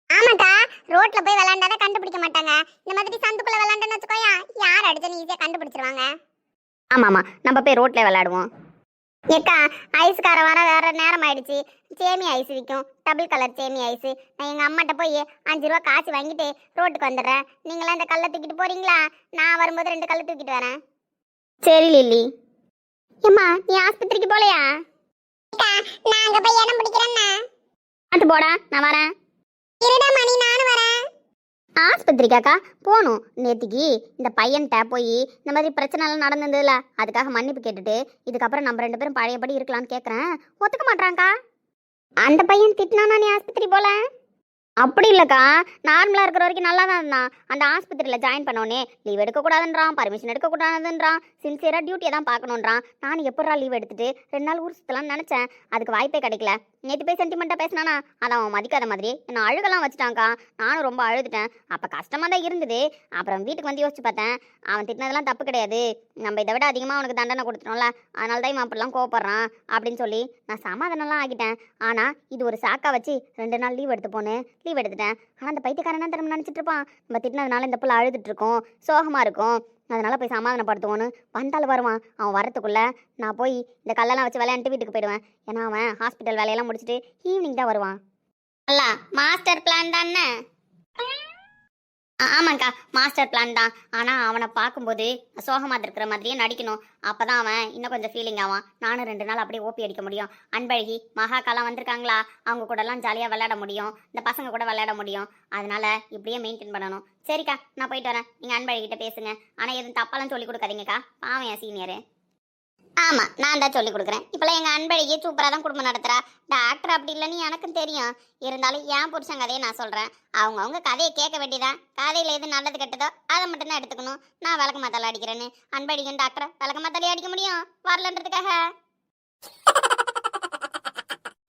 ஆமாக்கா, ரோட்ல போய் விளையாண்டாதான் கண்டுபிடிக்க மாட்டாங்க. இந்த மாதிரி சந்துக்குள்ள விளையாண்டன்னு வச்சுக்கோயா, யார் அடிச்சன்னு ஈஸியா கண்டுபிடிச்சிருவாங்க. ஆமாம் நம்ம போய் ரோட்டில் விளையாடுவோம். ஏக்கா ஐஸ்கார வேற நேரம் ஆயிடுச்சு. சேமி ஐஸ் விற்கும், டபுள் கலர் சேமி ஐஸ். நான் எங்கள் அம்மாட்ட போய் 5 ரூபா காசு வாங்கிட்டு ரோட்டுக்கு வந்துடுறேன். நீங்களாம் இந்த கல்லை தூக்கிட்டு போறீங்களா? நான் வரும்போது 2 கல்லை தூக்கிட்டு வரேன். சரி லில்லி. ஏம்மா நீ ஆஸ்பத்திரிக்கு போலையா? அக்கா நான் அங்க போய் இடம் பிடிக்கிறேன்னா அது போடா, நான் வரேன். இருடா மணி நானும் வரேன். ஆஸ்பத்திரிக்காக்கா போகணும். நேத்திக்கு இந்த பையன்கிட்ட போய் இந்த மாதிரி பிரச்சனை எல்லாம் நடந்ததுல, அதுக்காக மன்னிப்பு கேட்டுட்டு இதுக்கப்புறம் நம்ம 2 பேரும் பழையபடி இருக்கலாம்னு கேட்குறேன். ஒத்துக்க மாட்டாங்கக்கா. அந்த பையன் திட்டினானா நீ ஆஸ்பத்திரி போல? அப்படி இல்லைக்கா, நார்மலாக இருக்கிற வரைக்கும் நல்லா தான் இருந்தான். அந்த ஆஸ்பத்திரியில் ஜாயின் பண்ணோன்னே லீவ் எடுக்கக்கூடாதுன்றான், பர்மிஷன் எடுக்கக்கூடாதுன்றான், சின்சியராக டியூட்டியை தான் பார்க்கணுன்றான். நான் எப்படா லீவ் எடுத்துட்டு 2 நாள் ஊர் சுற்றலாம்னு நினச்சேன். அதுக்கு வாய்ப்பே கிடைக்கல. நேற்று போய் சென்டிமெண்ட்டாக பேசினானா, அதை அவன் மதிக்காத மாதிரி என்னை அழுகலாம் வச்சுட்டான்க்கா. நானும் ரொம்ப அழுதுட்டேன். அப்போ கஷ்டமாக தான் இருந்தது. அப்புறம் வீட்டுக்கு வந்து யோசிச்சு பார்த்தேன், அவன் திட்டினதெல்லாம் தப்பு கிடையாது, நம்ம இதை விட அதிகமாக அவனுக்கு தண்டனை கொடுத்துட்டோம்ல, அதனால தான் இவன் அப்படிலாம் கோவப்படுறான் அப்படின்னு சொல்லி நான் சமாதானம்லாம் ஆகிட்டேன். ஆனால் இது ஒரு சாக்கா வச்சு 2 நாள் லீவ் எடுத்து போனேன். லீவ் எடுத்துட்டேன். ஆனால் அந்த பைத்தியக்காரனா திரும்ப நினச்சிட்டு இருப்பான், நம்ம திட்டினதுனால இந்த பிள்ளை அழுதுட்டு இருக்கோம், சோகமாக இருக்கும், அதனால போய் சமாதானப்படுத்துவோன்னு வந்தாலும் வருவான். அவன் வரத்துக்குள்ளே நான் போய் இந்த கல்லெல்லாம் வச்சு விளையாண்டுட்டு வீட்டுக்கு போயிடுவேன். ஏன்னா அவன் ஹாஸ்பிட்டல் வேலையெல்லாம் முடிச்சுட்டு ஈவினிங் தான் வருவான். அல்ல மாஸ்டர் பிளான் தானே? ஆமாங்க்கா, மாஸ்டர் பிளான் தான். ஆனால் அவனை பார்க்கும்போது சோகமாக இருக்கிற மாதிரியே நடிக்கணும். அப்போ தான் அவன் இன்னும் கொஞ்சம் ஃபீலிங் ஆவான். நானும் 2 நாள் அப்படியே ஓபி அடிக்க முடியும். அன்பழகி மகாக்காலாம் வந்திருக்காங்களா, அவங்க கூடலாம் ஜாலியாக விளையாட முடியும், இந்த பசங்க கூட விளையாட முடியும். அதனால இப்படியே மெயின்டைன் பண்ணணும். சரிக்கா, நான் போயிட்டு வரேன். நீங்கள் அன்பழகிட்ட பேசுங்க. ஆனால் எதுவும் தப்பாலாம் சொல்லி கொடுக்காதீங்கக்கா, பாவம் என் சீனியரு. ஆமாம், நான் தான் சொல்லி கொடுக்குறேன். இப்போலாம் எங்கள் அன்பழகியே சூப்பராக தான் குடும்பம் நடத்துகிறா. டாக்டர் அப்படி இல்லைன்னு எனக்கும் தெரியும். இருந்தாலும் என் புருஷன் கதையை நான் சொல்கிறேன். அவங்க கதையை கேட்க வேண்டியதான். கதையில் எது நல்லது கெட்டதோ அதை மட்டும்தான் எடுத்துக்கணும். நான் விளக்கு மாத்தால அடிக்கிறேன்னு அன்பழகன் டாக்டரை விளக்கு மாத்தாலே அடிக்க முடியும் வரலன்றதுக்காக?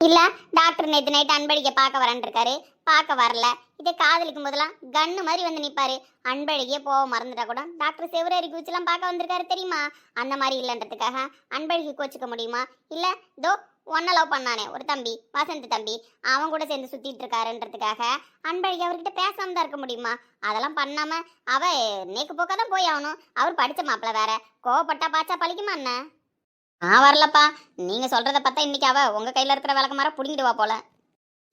இல்லை, டாக்டர் நேற்று நைட்டு அன்பழகியை பார்க்க வரேன் இருக்காரு, பார்க்க வரல. இதே காதலிக்கும் போதெல்லாம் கண்ணு மாதிரி வந்து நிற்பாரு. அன்பழகியே போக மறந்துட்டா கூட டாக்டர் செவரேறிக்கு வச்சுலாம் பார்க்க வந்திருக்காரு தெரியுமா? அந்த மாதிரி இல்லைன்றதுக்காக அன்பழகி கோச்சிக்க முடியுமா? இல்லை, தோ ஒன்ன லவ் பண்ணானே ஒரு தம்பி, வசந்த் தம்பி, அவன் கூட சேர்ந்து சுற்றிட்டு இருக்காருன்றதுக்காக அன்பழகி அவர்கிட்ட பேசாம தான் இருக்க முடியுமா? அதெல்லாம் பண்ணாம அவ நேக்கு போக்க தான் போய் ஆகணும். அவர் படித்த மாப்பிள்ள வேற, கோவப்பட்டா பாச்சா பழிக்குமா என்ன? நான் வரலப்பா. நீங்க சொல்றத பார்த்தா இன்னைக்கு அவ உங்க கையில இருக்கிற விளக்க மரம் புடிங்கிடுவா போல.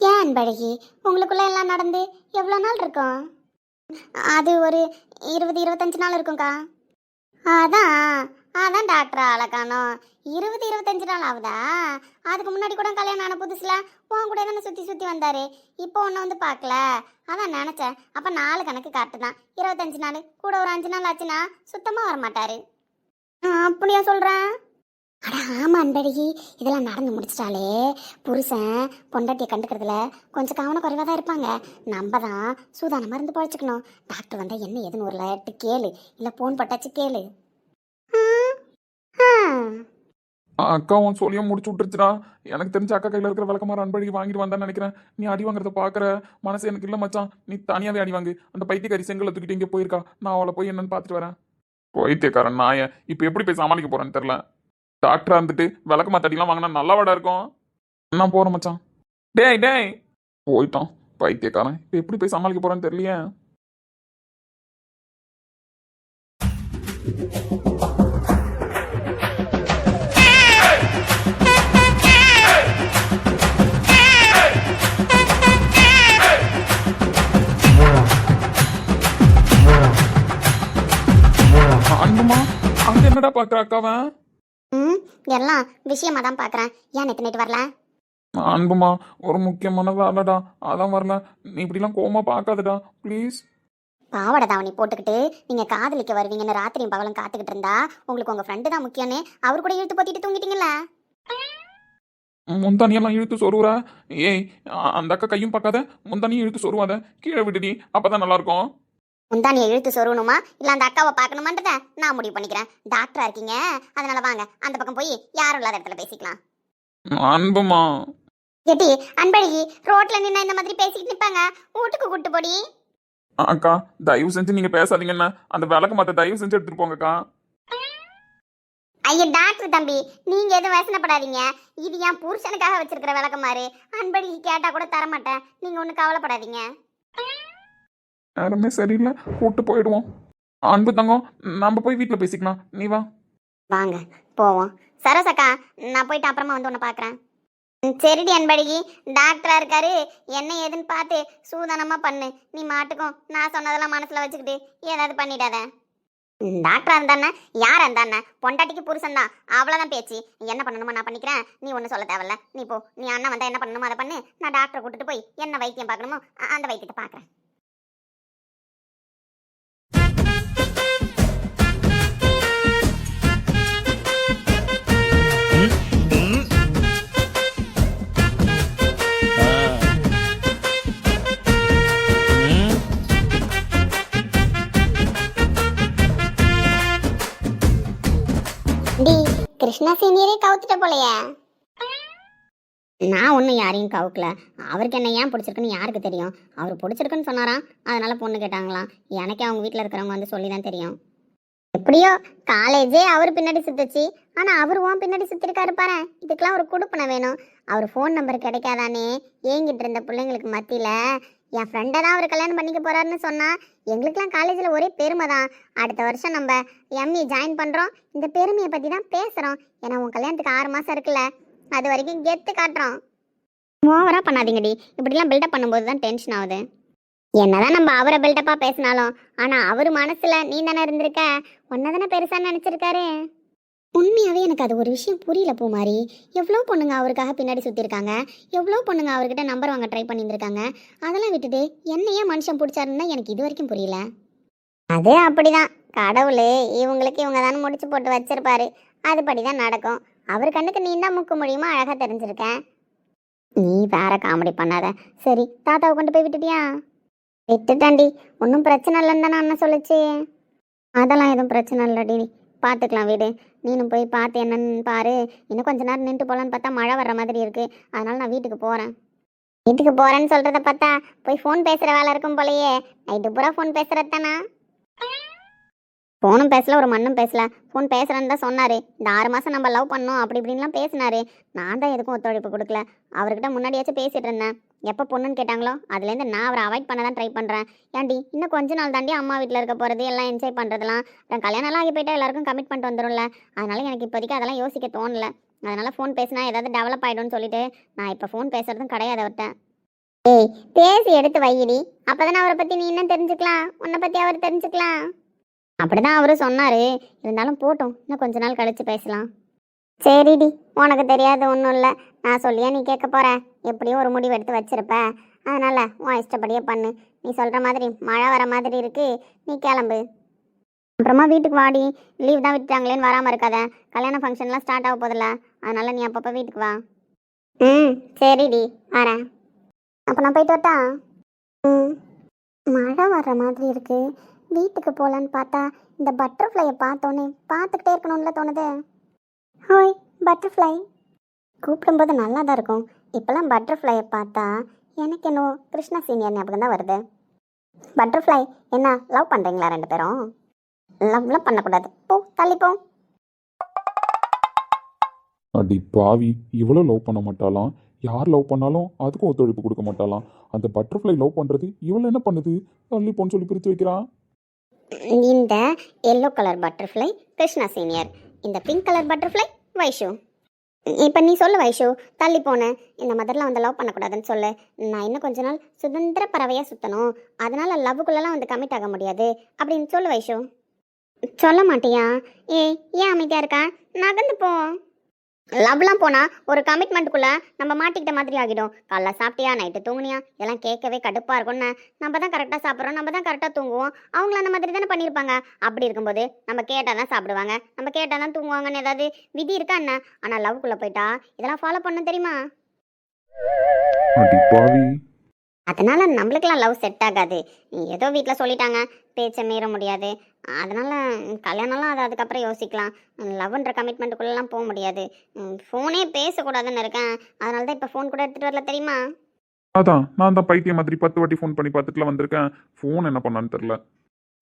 ஏன் அன்பழகி, உங்களுக்குள்ள எல்லாம் நடந்து எவ்வளோ நாள் இருக்கும்? அது ஒரு 20-25 நாள் இருக்கும்க்கா. அதான் டாக்டர் அழகானோம். 20-25 நாள் ஆகுதா? அதுக்கு முன்னாடி கூட கல்யாணம் ஆன புதுசுல உன் கூட தானே சுற்றி வந்தாரு. இப்போ ஒன்று வந்து பார்க்கல, அதான் நினச்சேன். அப்போ 4 கணக்கு கரெக்டு தான். 25 நாள் கூட ஒரு 5 நாள் ஆச்சுன்னா சுத்தமாக வரமாட்டாரு. அப்படியா சொல்கிறேன்? அட ஆமாம் அன்பழகி, இதெல்லாம் நடந்து முடிச்சிட்டாலே புருஷன் பொண்டாட்டியை கண்டுக்கிறதுல கொஞ்சம் கவனக்குறைவாக தான் இருப்பாங்க. நம்ம தான் சூதானமாக இருந்து பழச்சிக்கணும். டாக்டர் வந்தால் என்ன ஏதுன்னு ஒரு லேட்டு கேளு, இல்லை ஃபோன் பட்டாச்சு கேளு. அக்கா உன் சொல்லியும் முடிச்சு விட்டுருச்சுடா. எனக்கு தெரிஞ்ச அக்கா கையில் இருக்கிற விளக்கமாற அன்பழகி வாங்கிட்டு வந்தான்னு நினைக்கிறேன். நீ அடி வாங்குறத பார்க்குற மனசு எனக்கு இல்லை மச்சான். நீ தனியாகவே அடி வாங்கு. அந்த பைத்தியக்காரி செங்கலை தூக்கிட்டு இங்கே போயிருக்கா. நான் அவளை போய் என்னன்னு பார்த்துட்டு வரேன். பைத்தியக்காரன் நாய இப்போ எப்படி போய் சமாளிக்க போறேன்னு தெரில. டாக்டரா இருந்துட்டு விளக்கு மாத்தடிலாம் வாங்கினா நல்லாவாடா இருக்கும். நான் போறேன் மச்சான். டேய் போயிட்டான் பைத்தியக்காரன். இப்போ எப்படி போய் சமாளிக்க போறேன்னு தெரியலையே. அன்புமா, அங்க என்னடா பாக்குற அக்காவன்? எல்லாம் விஷயமா தான் பார்க்குறேன். ஏன் நேற்று நைட்டு வரல? அன்புமா, ஒரு முக்கியமான வேலைடா, அதான் வரல. நீ இப்படிலாம் கோவமா பார்க்காதடா ப்ளீஸ். பாவாடை தாவணி போட்டுக்கிட்டு நீங்கள் காதலிக்க வருவீங்கன்னு ராத்திரியும் பகலும் காத்துக்கிட்டு இருந்தா உங்களுக்கு உங்கள் ஃப்ரெண்டு தான் முக்கியம்னு அவர் கூட இழுத்து போத்திட்டு தூங்கிட்டீங்களா? முந்தானியெல்லாம் இழுத்து சொருவுற. ஏய், அந்த அக்கா கையும் பார்க்காத, முந்தானியும் இழுத்து சொருவாத. கீழே விடுடி, அப்பதான் நல்லா இருக்கும். முந்தானியை இழுத்து சொருவணுமா இல்லை அந்த அக்காவை பார்க்கணுமான்றத நான் முடிவு பண்ணிக்கிறேன். டாக்டரா இருக்கீங்க, அதனால வாங்க அந்த பக்கம் போய் யாரும் இல்லாத இடத்துல பேசிக்கலாம். அன்புமா, எட்டி அன்பழகி ரோட்ல நின்று இந்த மாதிரி பேசிக்கிட்டு நிற்பாங்க, வீட்டுக்கு கூட்டு போடி. அக்கா தயவு செஞ்சு நீங்க பேசாதீங்கன்னு அந்த விளக்கு மாத்த தயவு செஞ்சு எடுத்துட்டு போங்கக்கா. ஐயா டாக்டர் தம்பி, நீங்க எதுவும் வசனப்படாதீங்க. இது என் புருஷனுக்காக வச்சிருக்கிற விளக்கமாறு. அன்பழகி கேட்டா கூட தரமாட்டேன், நீங்க ஒன்றும் கவலைப்படாதீங்க. யாருமே சரியில்லை, கூட்டு போயிடுவோம். அன்பு தங்கம், நம்ம போய் வீட்டில் பேசிக்கலாம். நீ வா. வாங்க போவோம். சரசக்கா, நான் போயிட்டு அப்புறமா வந்து உன்னை பார்க்குறேன். சரிடி அன்பழகி, டாக்டரா இருக்காரு, என்ன ஏதுன்னு பார்த்து சூதானமாக பண்ணு. நீ மாட்டுக்கும் நான் சொன்னதெல்லாம் மனசில் வச்சுக்கிட்டு ஏதாவது பண்ணிடாத. டாக்டரா இருந்தானே யாரா இருந்தானே பொண்டாட்டிக்கு புருஷன் தான், அவ்வளோதான் பேச்சு. என்ன பண்ணணுமோ நான் பண்ணிக்கிறேன், நீ ஒன்றும் சொல்ல தேவையில்ல. நீ போ, நீ அண்ணன் வந்தா என்ன பண்ணணுமோ அதை பண்ணு. நான் டாக்டரை கூட்டிட்டு போய் என்ன வைத்தியம் பார்க்கணுமோ அந்த வைத்தியத்தை பார்க்குறேன். டி கிருஷ்ணா சீனியரே கவுத்துட்ட போலையே. நான் ஒன்றும் யாரையும் கவுக்கல. அவருக்கு என்ன ஏன் பிடிச்சிருக்குன்னு யாருக்கு தெரியும்? அவர் பிடிச்சிருக்குன்னு சொன்னாராம், அதனால பொண்ணு கேட்டாங்களாம். எனக்கே அவங்க வீட்டில் இருக்கிறவங்க வந்து சொல்லி தான் தெரியும். எப்படியோ காலேஜே அவர் பின்னாடி சுத்துச்சு, ஆனா அவர் உன் பின்னாடி சுத்திருக்காரு பாரு. இதுக்கெல்லாம் ஒரு குடுப்பனை வேணும். அவர் ஃபோன் நம்பர் கிடைக்காதானே ஏங்கிட்டு இருந்த பிள்ளைங்களுக்கு மத்தியில என் ஃப்ரெண்டை தான் அவர் கல்யாணம் பண்ணிக்க போறாருன்னு சொன்னா எங்களுக்கெல்லாம் காலேஜில் ஒரே பெருமை தான். அடுத்த வருஷம் நம்ம எம்இ ஜாயின் பண்றோம், இந்த பெருமையை பத்தி தான் பேசுறோம். ஏன்னா உன் கல்யாணத்துக்கு 6 மாசம் இருக்குல்ல, அது வரைக்கும் கெத்து காட்டுறோம். ஓவரா பண்ணாதீங்கடி, இப்படிலாம் பில்டப் பண்ணும்போது தான் டென்ஷன் ஆகுது. என்னதான் நம்ம அவரை பில்டப்பா பேசினாலும் ஆனா அவர் மனசுல நீ தானே இருந்திருக்க, ஒன்னதானே பெருசா நினைச்சிருக்காரு. உண்மையாகவே எனக்கு அது ஒரு விஷயம் புரியல பூமாரி. எவ்வளோ பொண்ணுங்க அவருக்காக பின்னாடி சுற்றிருக்காங்க, எவ்வளோ பொண்ணுங்க அவர்கிட்ட நம்பர் வாங்க ட்ரை பண்ணியிருந்திருக்காங்க. அதெல்லாம் விட்டுட்டு என்னையே மனுஷன் பிடிச்சாருன்னு தான் எனக்கு இது வரைக்கும் புரியல. அது அப்படிதான், கடவுள் இவங்களுக்கு இவங்க தானே முடிச்சு போட்டு வச்சிருப்பாரு, அதுபடிதான் நடக்கும். அவர் கண்ணுக்கு நீ தான் முக்கு முடியுமா அழகா தெரிஞ்சிருக்கேன். நீ வேற காமெடி பண்ணாத. சரி, தாத்தாவை கொண்டு போய் விட்டுட்டியா? விட்டுட்டாண்டி, ஒன்றும் பிரச்சனை இல்லைன்னு தானே அண்ணன் சொல்லுச்சு. அதெல்லாம் எதுவும் பிரச்சனை இல்லடி, பார்த்துக்கலாம் வீடு. நீனும் போய் பார்த்து என்னன்னு பாரு. இன்னும் கொஞ்ச நேரம் நின்று போகலான்னு பார்த்தா மழை வர்ற மாதிரி இருக்கு, அதனால நான் வீட்டுக்கு போகிறேன். வீட்டுக்கு போறேன்னு சொல்றத பார்த்தா போய் ஃபோன் பேசுற வேலை இருக்கும் போலயே. நைட்டு பூரா ஃபோன் பேசுறது தானா? ஃபோனும் பேசல, ஒரு மண்ணும் பேசல. ஃபோன் பேசுகிறேன்னு தான் சொன்னார். இந்த 6 மாதம் நம்ம லவ் பண்ணோம் அப்படி இப்படின்லாம் பேசினாரு. நான் தான் எதுக்கும் ஒத்துழைப்பு கொடுக்கல. அவர்கிட்ட முன்னாடியாச்சும் பேசிகிட்டு இருந்தேன். எப்போ பொண்ணுன்னு கேட்டாங்களோ அதுலேருந்து நான் அவரை அவாய்ட் பண்ண தான் ட்ரை பண்ணுறேன். ஏன்டி இன்னும் கொஞ்ச நாள் தாண்டி அம்மா வீட்டில் இருக்க போகிறது, எல்லாம் என்ஜாய் பண்ணுறதுலாம். அப்புறம் கல்யாணம்லாம் ஆகி போயிட்டா எல்லாருக்கும் கமிட்மெண்ட் வந்துடும்ல. அதனால் எனக்கு இப்போதைக்கு அதெல்லாம் யோசிக்க தோணலை. அதனால் ஃபோன் பேசினா ஏதாவது டெவலப் ஆகிடும்னு சொல்லிட்டு நான் இப்போ ஃபோன் பேசுகிறதும் கிடையாது அவர்கிட்ட. ஏய் பேசி எடுத்து வையிடி, அப்போதானே அவரை பற்றி நீ இன்னும் தெரிஞ்சுக்கலாம், உன்னை பற்றி அவர் தெரிஞ்சுக்கலாம். அப்படிதான் அவரு சொன்னார். இருந்தாலும் போட்டோம், இன்னும் கொஞ்ச நாள் கழித்து பேசலாம். சரிடி, உனக்கு தெரியாது ஒன்றும் இல்லை, நான் சொல்லியா நீ கேட்க போற? எப்படியும் ஒரு முடிவு எடுத்து வச்சிருப்ப, அதனால உன் இஷ்டப்படியே பண்ணு. நீ சொல்கிற மாதிரி மழை வர மாதிரி இருக்கு, நீ கிளம்பு. அப்புறமா வீட்டுக்கு வாடி. லீவ் தான் விட்டுட்டாங்களேன்னு வராமல் இருக்காத. கல்யாண ஃபங்க்ஷன்லாம் ஸ்டார்ட் ஆக போதில்ல, அதனால நீ அப்பப்போ வீட்டுக்கு வா. ம் சரிடி, வரேன். அப்போ நான் போயிட்டு வரட்டா? மழை வர்ற மாதிரி இருக்கு, வீட்டுக்கு போகலான்னு பார்த்தா இந்த பட்டர்ஃப்ளையை பார்த்தோன்னே பார்த்துக்கிட்டே இருக்கணும்ல தோணுது. ஹோய் பட்டர்ஃப்ளை. கூப்பிடும்போது நல்லா தான் இருக்கும். இப்போல்லாம் பட்டர்ஃப்ளையை பார்த்தா எனக்கு என்னவோ கிருஷ்ணா சீனியர் ஞாபகம் தான் வருது. பட்டர்ஃப்ளை, என்ன லவ் பண்ணுறீங்களா 2 பேரும்? லவ்லாம் பண்ணக்கூடாது, போ தள்ளிப்போ. அடி பாவி, இவ்வளோ லவ் பண்ண மாட்டாளாம். யார் லவ் பண்ணாலும் அதுக்கும் ஒத்துழைப்பு கொடுக்க மாட்டாளாம். அந்த பட்டர்ஃப்ளை லவ் பண்ணுறது இவ்வளோ என்ன பண்ணுது? தள்ளிப்போன்னு சொல்லி பிரித்து வைக்கிறான். இந்த yellow colour butterfly Krishna senior, இந்த பிங்க் கலர் பட்டர்ஃப்ளை வைஷு. இப்போ நீ சொல்லு வைஷு, தள்ளி போனேன், இந்த மாதிரிலாம் வந்து லவ் பண்ணக்கூடாதுன்னு சொல்லு. நான் இன்னும் கொஞ்ச நாள் சுதந்திர பறவையாக சுற்றணும், அதனால் லவ்வுக்குள்ளெல்லாம் வந்து கமிட் ஆக முடியாது அப்படின்னு சொல்லு வைஷு. சொல்ல மாட்டியா? ஏன் அமைதியாக இருக்கா? நகர்ந்து போ. லவ்லாம் போனால் ஒரு கமிட்மெண்ட்டுக்குள்ளே நம்ம மாட்டிக்கிட்ட மாதிரி ஆகிடும். காலைல சாப்பிட்டியா, நைட்டு தூங்குனியா, இதெல்லாம் கேட்கவே கடுப்பாக இருக்கும்னு. நம்ம தான் கரெக்டாக சாப்பிட்றோம், நம்ம தான் கரெக்டாக தூங்குவோம். அவங்கள அந்த மாதிரி தானே பண்ணியிருப்பாங்க. அப்படி இருக்கும்போது நம்ம கேட்டால் தான் சாப்பிடுவாங்க, நம்ம கேட்டால் தான் தூங்குவாங்கன்னு ஏதாவது விதி இருக்கா என்ன? ஆனால் லவ்க்குள்ளே போயிட்டா இதெல்லாம் ஃபாலோ பண்ணணும் தெரியுமா? அடி பாவி. அதனால நம்மளுக்கெல்லாம் லவ் செட் ஆகாது. ஏதோ வீட்டில் சொல்லிட்டாங்க, பேச்சை மீற முடியாது. அதனால கல்யாணம்லாம் அது அதுக்கப்புறம் யோசிக்கலாம். லவ்ன்ற கமிட்மெண்ட்டுக்குள்ளெல்லாம் போக முடியாது. ஃபோனே பேசக்கூடாதுன்னு இருக்கேன், அதனால தான் இப்போ ஃபோன் கூட எடுத்துகிட்டு வரல தெரியுமா? அதான் நான் தான் பைத்தியம் மாதிரி 10 வாட்டி ஃபோன் பண்ணி பார்த்துட்டுலாம் வந்திருக்கேன். ஃபோன் என்ன பண்ணான்னு தெரில.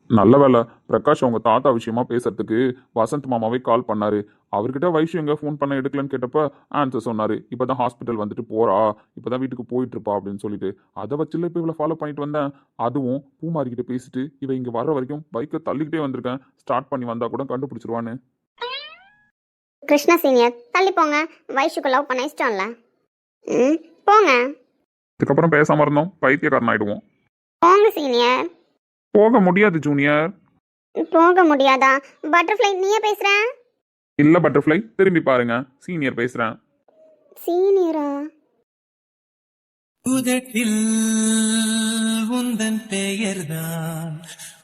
நல்ல வேலை, பிரகாஷ் அவங்க தாத்தா விஷயமா பேசுறதுக்கு வசந்த் மாமாவே கால் பண்ணாரு. அவர்கிட்ட வைஷு எங்க ஃபோன் பண்ண எடுக்கலன்னு கேட்டப்ப ஆன்சர் சொன்னாரு. இப்பதான் ஹாஸ்பிட்டல் வந்துட்டு போறா, இப்பதான் வீட்டுக்கு போயிட்டு இருப்பா அப்படின்னு சொல்லிட்டு. அதை வச்சுல இப்போ இவ்வளோ ஃபாலோ பண்ணிட்டு வந்தேன். அதுவும் பூமாரிக்கிட்ட பேசிட்டு இவ இங்க வர்ற வரைக்கும் பைக்கை தள்ளிக்கிட்டே வந்திருக்கேன். ஸ்டார்ட் பண்ணி வந்தா கூட கண்டுபிடிச்சிருவான்னு. கிருஷ்ணா சீனியர் தள்ளி போங்க, வைஷுக்கு லவ் பண்ண இஷ்டம் இல்லை. போங்க இதுக்கப்புறம் பேசாம இருந்தோம் பைத்தியக்காரன் ஆயிடுவோம். போங்க சீனியர். போக முடியாது ஜூனியர். போக முடியாதா? பட்டர்ஃப்ளை நீயே பேசுற? இல்லை பட்டர்ஃப்ளை, திரும்பி பாருங்க, சீனியர் பேசுகிறேன். சீனியரா? உதட்டில் உந்தன் பெயர்தான்,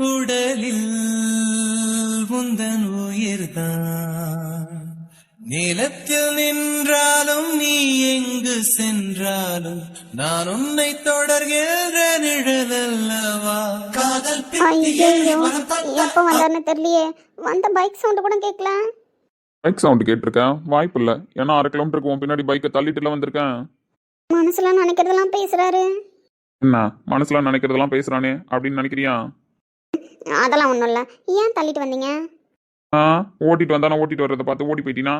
உடலில் உந்தன் உயிர்தான். நிலத்தில் நின்றாலும் நீ எங்கு சென்றாலும் நான் உன்னை தொடர்கின்ற நிழலல்லவா. காதல் ஐயோ, எப்போ வந்தாருன்னு தெரியலையே. வந்த பைக் சவுண்டு கூட கேட்கல. பைக் சவுண்டு கேட்டிருக்கேன், வாய்ப்பு இல்லை. ஏன்னா 1/2 கிலோமீட்டருக்கு உன் பின்னாடி பைக்கை தள்ளிட்டுல வந்திருக்கேன். மனசுல நினைக்கிறதெல்லாம் பேசுறாரு. என்ன மனசுல நினைக்கிறதெல்லாம் பேசுறானே அப்படின்னு நினைக்கிறியா? அதெல்லாம் ஒன்றும் இல்லை. ஏன் தள்ளிட்டு வந்தீங்க? ஓட்டிட்டு வந்தா நான் ஓட்டிட்டு வர்றதை பார்த்து ஓடி போயிட்டீனா?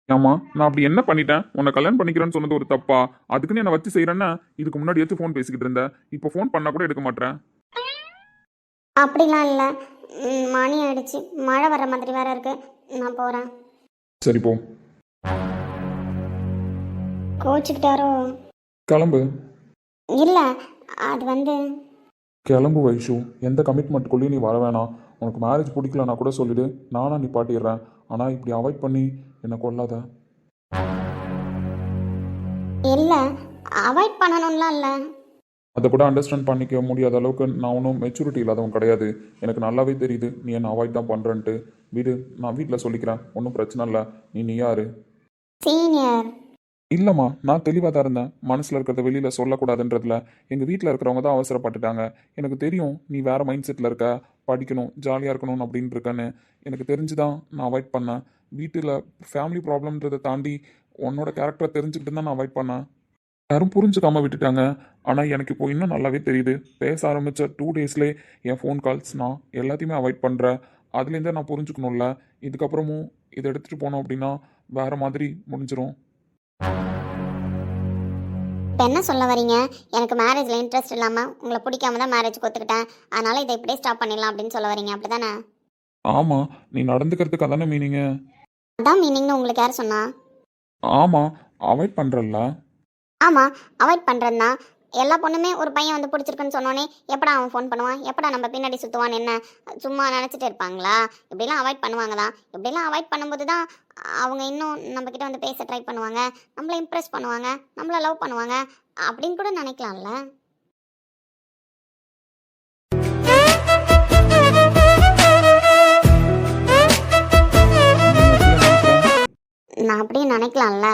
ஆமா, நான் அப்படி என்ன பண்ணிட்டேன்? உன்னை கல்யாணம் பண்ணிக்கிறேன்னு சொன்னது ஒரு தப்பா? அதுக்குன்னு என்ன வச்சு செய்யறேன்னா? இதுக்கு முன்னாடி எடுத்து ஃபோன் பேசிக்கிட்டு இருந்தேன், இப்போ ஃபோன் பண்ணா கூட எடுக்க மாட்டேன். அப்படிலாம் இல்லை. மணி ஆயிடுச்சு, மழை வர்ற மாதிரி வேற இருக்கு. நான் போறேன். சரி போ. கோச்சுக்கிட்டாரோ? கிளம்பு. இல்லை, அது வந்து கிளம்பு வைஷு. எந்த கமிட்மெண்ட்டுக்குள்ளேயும் நீ வர வேணாம். உனக்கு மேரேஜ் பிடிக்கலன்னா கூட சொல்லிடு, நானா நிப்பாட்டிடுறேன். ஆனால் இப்படி அவாய்ட் பண்ணி என்னை கொல்லாத. இல்லை, அவாய்ட் பண்ணணும்லாம் இல்லை. அதை கூட அண்டர்ஸ்டாண்ட் பண்ணிக்க முடியாத அளவுக்கு நான் ஒன்றும் மெச்சூரிட்டி இல்லாதவன் கிடையாது. எனக்கு நல்லாவே தெரியுது நீ என்னை அவாய்ட் தான் பண்ணுறேன்ட்டு. வீடு, நான் வீட்டில் சொல்லிக்கிறேன், ஒன்றும் பிரச்சனை இல்லை. நீ யாரு? சீனியர். இல்லைம்மா, நான் தெளிவாக தான் இருந்தேன். மனசில் இருக்கிறத வெளியில் சொல்லக்கூடாதுன்றதுல எங்கள் வீட்டில் இருக்கிறவங்க தான் அவசரப்பட்டுட்டாங்க. எனக்கு தெரியும் நீ வேறு மைண்ட் செட்டில் இருக்க, படிக்கணும், ஜாலியாக இருக்கணும் அப்படின்னு இருக்கேன்னு. எனக்கு தெரிஞ்சு தான் நான் அவாய்ட் பண்ணேன். வீட்டில் ஃபேமிலி ப்ராப்ளம்ன்றதை தாண்டி உன்னோட கேரக்டரை தெரிஞ்சுக்கிட்டு தான் நான் அவாய்ட் பண்ணேன். யாரும் புரிஞ்சுக்காம விட்டுட்டாங்க. ஆனால் எனக்கு இப்போ இன்னும் நல்லாவே தெரியுது. பேச ஆரம்பித்த 2 டேஸ்லேயே என் ஃபோன் கால்ஸ் நான் எல்லாத்தையுமே அவாய்ட் பண்ணுறேன். அதுலேருந்தே நான் புரிஞ்சுக்கணும்ல. இதுக்கப்புறமும் இதை எடுத்துகிட்டு போனோம் அப்படின்னா வேறு மாதிரி முடிஞ்சிடும். இப்போ என்ன சொல்ல வரீங்க? எனக்கு மேரேஜில் இன்ட்ரெஸ்ட் இல்லாமல் உங்களை பிடிக்காம தான் மேரேஜ் ஒத்துக்கிட்டேன். அதனால் இதை இப்படியே ஸ்டாப் பண்ணிடலாம் அப்படின்னு சொல்ல வரீங்க, அப்படி தானே? ஆமாம், நீ நடந்துக்கிறதுக்கு அதானே மீனிங்கு? அதான் மீனிங்னு உங்களுக்கு யார் சொன்னா? ஆமாம், அவாய்ட் பண்ணுறல்ல. ஆமாம், அவாய்ட் பண்ணுறது தான். எல்லா பொண்ணுமே ஒரு பையன் வந்து பிடிச்சிருக்குன்னு சொன்னோன்னே எப்படா அவன் ஃபோன் பண்ணுவான், எப்படா நம்ம பின்னாடி சுற்றுவான்னு என்ன சும்மா நினச்சிட்டு இருப்பாங்களா? இப்படிலாம் அவாய்ட் பண்ணுவாங்க தான். இப்படிலாம் அவாய்ட் பண்ணும்போது தான் அவங்க இன்னும் நம்மக்கிட்ட வந்து பேச ட்ரை பண்ணுவாங்க, நம்மளை இம்ப்ரெஸ் பண்ணுவாங்க, நம்மளை லவ் பண்ணுவாங்க அப்படின்னு கூட நினைக்கலாம்ல. நான் அப்படியே நினைக்கலாம்ல.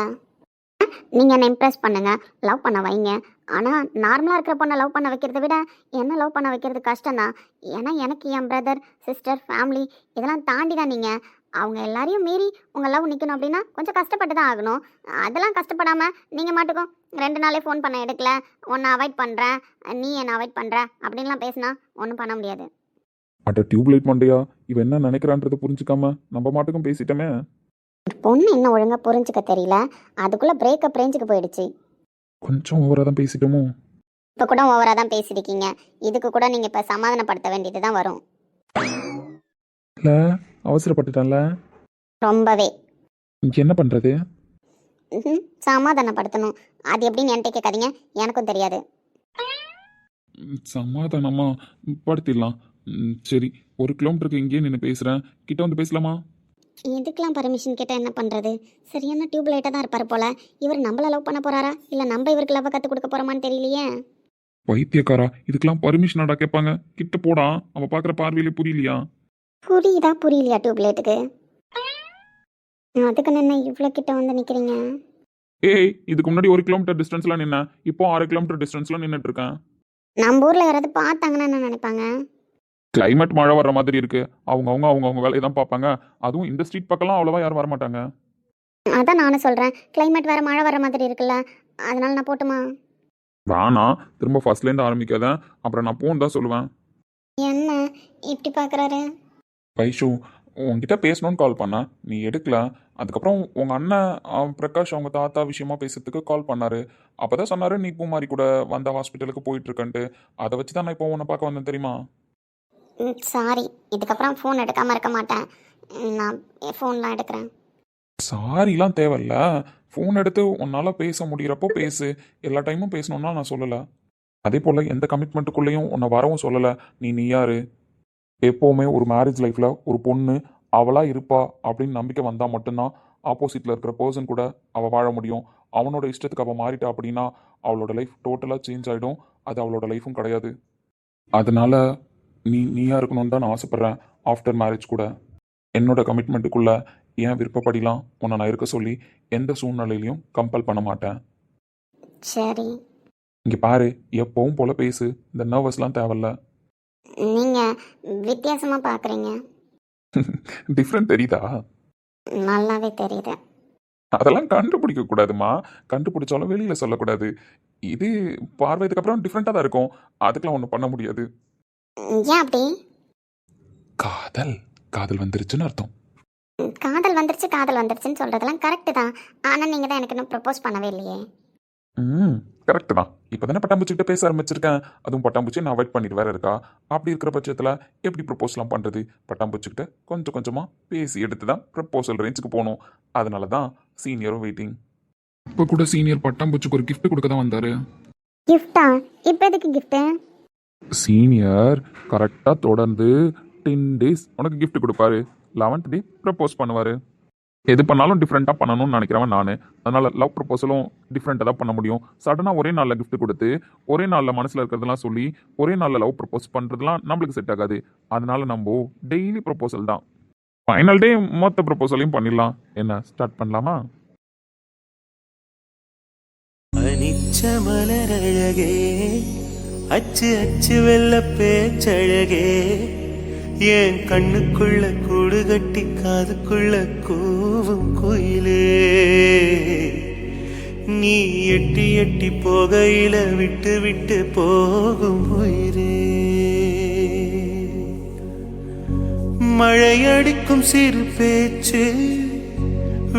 நீங்கள் என்னை இம்ப்ரெஸ் பண்ணுங்கள், லவ் பண்ண வைங்க. ஆனால் நார்மலாக இருக்கிற பொண்ணை லவ் பண்ண வைக்கிறத விட என்ன லவ் பண்ண வைக்கிறது கஷ்டம்தான். ஏன்னா எனக்கு என் பிரதர், சிஸ்டர், ஃபேமிலி இதெல்லாம் தாண்டி தான் நீங்கள். அவங்க எல்லாரையும் மீறி உங்கள் லவ் நிற்கணும் அப்படின்னா கொஞ்சம் கஷ்டப்பட்டு தான் ஆகணும். அதெல்லாம் கஷ்டப்படாமல் நீங்கள் மாட்டுக்கும் 2 நாளே ஃபோன் பண்ண எடுக்கல, உன்னை அவாய்ட் பண்ணுறேன், நீ என்னை அவாய்ட் பண்ணுற அப்படின்லாம் பேசினா ஒன்றும் பண்ண முடியாது. அட்ட டியூப்லைட் மண்டையா, இவன் என்ன நினைக்கிறான்றதை புரிஞ்சுக்காம நம்ம மாட்டுக்கும் பேசிட்டோமே. ஒரு பொண்ணு இன்னும் ஒழுங்காக புரிஞ்சுக்க தெரியல, அதுக்குள்ளே பிரேக்கப் ரேஞ்சுக்கு போயிடுச்சு. கொஞ்சம் ஓவராக தான் பேசிட்டோமோ? இப்போ கூட ஓவராக தான் பேசியிருக்கீங்க. இதுக்கு கூட நீங்கள் இப்போ சமாதானப்படுத்த வேண்டியது தான் வரும். இல்லை, அவசரப்பட்டுட்டேன்ல. ரொம்பவே. என்ன பண்ணுறது? சமாதானப்படுத்தணும். அது எப்படின்னு என்கிட்ட கேட்காதீங்க, எனக்கும் தெரியாது. சமாதானமா படுத்திடலாம். சரி, 1 கிலோமீட்டருக்கு இங்கேயே நின்று பேசுகிறேன், கிட்ட வந்து பேசலாமா? இதுக்கெல்லாம் பர்மிஷன் கேட்டால் என்ன பண்ணுறது? சரியான டியூப் லைட்டாக தான் இருப்பார் போல். இவர் நம்மளை லவ் பண்ண போகிறாரா இல்லை நம்ம இவருக்கு லவ் கற்றுக் கொடுக்க போகிறோமான்னு தெரியலையே. வைத்தியக்காரா, இதுக்கெல்லாம் பர்மிஷனாடா கேட்பாங்க? கிட்ட போடா, அவள் பார்க்குற பார்வையிலே புரியலையா? புரியலையா டியூப் லைட்டுக்கு? அதுக்கு என்ன இவ்வளோ கிட்ட வந்து நிற்கிறீங்க? ஏய், இதுக்கு முன்னாடி 1 கிலோமீட்டர் டிஸ்டன்ஸ்லாம் நின்ன, இப்போ 6 கிலோமீட்டர் டிஸ்டன்ஸ்லாம் நின்றுட்டு இருக்கேன். நம்ம ஊரில் யாராவது பார்த்தாங்கன்னா என்ன நினைப்பாங்க? கிளைமேட் மழை வர்ற மாதிரி இருக்கு, அவங்க வேலையை தான் பார்ப்பாங்க. அதுவும் இந்த ஸ்ட்ரீட் பக்கம்லாம் அவ்வளோவா யாரும் வரமாட்டாங்க. அதான் நானும் சொல்கிறேன், கிளைமேட் வேறு மழை வர மாதிரி இருக்குல்ல, அதனால நான் போட்டுமா? வேணாம், திரும்ப ஃபர்ஸ்ட்லேருந்து ஆரம்பிக்காத, அப்புறம் நான் போன்னு தான் சொல்லுவேன். என்ன இப்படி பார்க்குறாரு? வைஷு, உங்ககிட்ட பேசணும்னு கால் பண்ணேன், நீ எடுக்கல. அதுக்கப்புறம் உங்கள் அண்ணன் பிரகாஷ் அவங்க தாத்தா விஷயமா பேசுறதுக்கு கால் பண்ணாரு. அப்போ தான் சொன்னார் நீ பூமாரி கூட வந்த ஹாஸ்பிட்டலுக்கு போயிட்டுருக்கன்ட்டு. அதை வச்சு தான் நான் இப்போ உன்னை பார்க்க வந்தேன் தெரியுமா? சாரி, இதுக்கப்புறம் ஃபோன் எடுக்காமல் இருக்க மாட்டேன். நான் ஃபோன்லாம் எடுக்கிறேன். சாரிலாம் தேவையில்ல. ஃபோன் எடுத்து உன்னால் பேச முடிகிறப்போ பேசு. எல்லா டைமும் பேசணுன்னா நான் சொல்லலை. அதே போல் எந்த கமிட்மெண்ட்டுக்குள்ளேயும் உன்னை வரவும் சொல்லலை. நீ யாரு? எப்போவுமே ஒரு மேரேஜ் லைஃப்பில் ஒரு பொண்ணு அவளாக இருப்பா அப்படின்னு நம்பிக்கை வந்தால் மட்டும்தான் ஆப்போசிட்டில் இருக்கிற பர்சன் கூட அவள் வாழ முடியும். அவனோட இஷ்டத்துக்கு அவள் மாறிட்டா அப்படின்னா அவளோட லைஃப் டோட்டலாக சேஞ்ச் ஆகிடும். அது அவளோட லைஃபும் கிடையாது. அதனால நீயா இருக்கணும்னு தான் நான் ஆசைப்பட்றேன். ஆஃப்டர் மேரேஜ் கூட என்னோட கமிட்மெண்ட்டுக்குள்ளே என் விருப்பப்படிலாம் உன்னை நான் இருக்க சொல்லி எந்த சூழ்நிலையிலையும் கம்பல் பண்ண மாட்டேன். சரி. இங்கே பாரு, எப்பவும் போல பேசு. இந்த நர்வஸ்லாம் தேவையில்ல. நீங்கள் வித்தியாசமாக பார்க்குறீங்க. டிஃப்ரெண்ட் தெரியுதா? நல்லாவே தெரியுது. அதெல்லாம் கண்டுபிடிக்க கூடாதுமா. கண்டுபிடிச்சாலும் வெளியில் சொல்லக்கூடாது. இது பார்வைக்கு அப்புறம் டிஃப்ரெண்ட்டாக தான் இருக்கும். அதுக்கெல்லாம் ஒன்றும் பண்ண முடியாது. ஏன் அப்படி? காதல் காதல் வந்துருச்சுன்னு அர்த்தம். காதல் வந்துருச்சுன்னு சொல்கிறதெல்லாம் கரெக்டு தான். ஆனால் நீங்கள் தான் எனக்கு இன்னும் ப்ரப்போஸ் பண்ணவே இல்லையே. கரெக்டு தான். இப்போ தானே பட்டாம்பூச்சிக்கிட்ட பேச ஆரம்பிச்சிருக்கேன். அதுவும் பட்டாம்பூச்சி நான் அவாய்ட் பண்ணிட்டு வேற இருக்கா. அப்படி இருக்கிற பட்சத்தில் எப்படி ப்ரப்போஸ்லாம் பண்ணுறது? பட்டாம்பூச்சிக்கிட்ட கொஞ்சம் கொஞ்சமாக பேசி எடுத்து தான் ப்ரப்போசல் ரேஞ்சுக்கு போகணும். அதனால தான் சீனியரும் வெயிட்டிங். இப்போ கூட சீனியர் பட்டாம்பூச்சிக்கு ஒரு கிஃப்ட் கொடுக்க தான் வந்தார். கிஃப்டா? இப்போ எதுக்கு கிஃப்ட்டு? சீனியர் கரெக்டாக தொடர்ந்து 10 days உனக்கு கிஃப்ட் கொடுப்பாரு. 11th day ப்ரப்போஸ் பண்ணுவார். எது பண்ணாலும் டிஃப்ரெண்ட்டாக பண்ணணும்னு நினைக்கிறவன் நான். அதனால் லவ் ப்ரப்போசலும் டிஃப்ரெண்ட்டாக தான் பண்ண முடியும். சடனாக ஒரே நாளில் கிஃப்ட் கொடுத்து ஒரே நாளில் மனசில் இருக்கிறதெல்லாம் சொல்லி ஒரே நாளில் லவ் ப்ரப்போஸ் பண்ணுறதுலாம் நம்மளுக்கு செட் ஆகாது. அதனால நம்ம டெய்லி ப்ரப்போசல் தான். ஃபைனல் டே மொத்த ப்ரப்போசலையும் பண்ணிடலாம். என்ன, ஸ்டார்ட் பண்ணலாமா? அனிச்ச மலரழகே, அச்சு அச்சு வெள்ள பேச்சழகே, என் கண்ணுக்குள்ள கூடு கட்டி காதுக்குள்ள கூவும் குயிலே, நீ எட்டி எட்டி போகையில விட்டு விட்டு போகும் உயிரே, மழையடிக்கும் சிறு பேச்சு,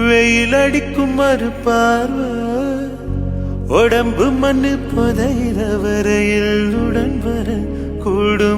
வெயில் அடிக்கும் மறு பார்வை, உடம்பு மண்ணு புதையிற வரையில் உடன் வர கூடும்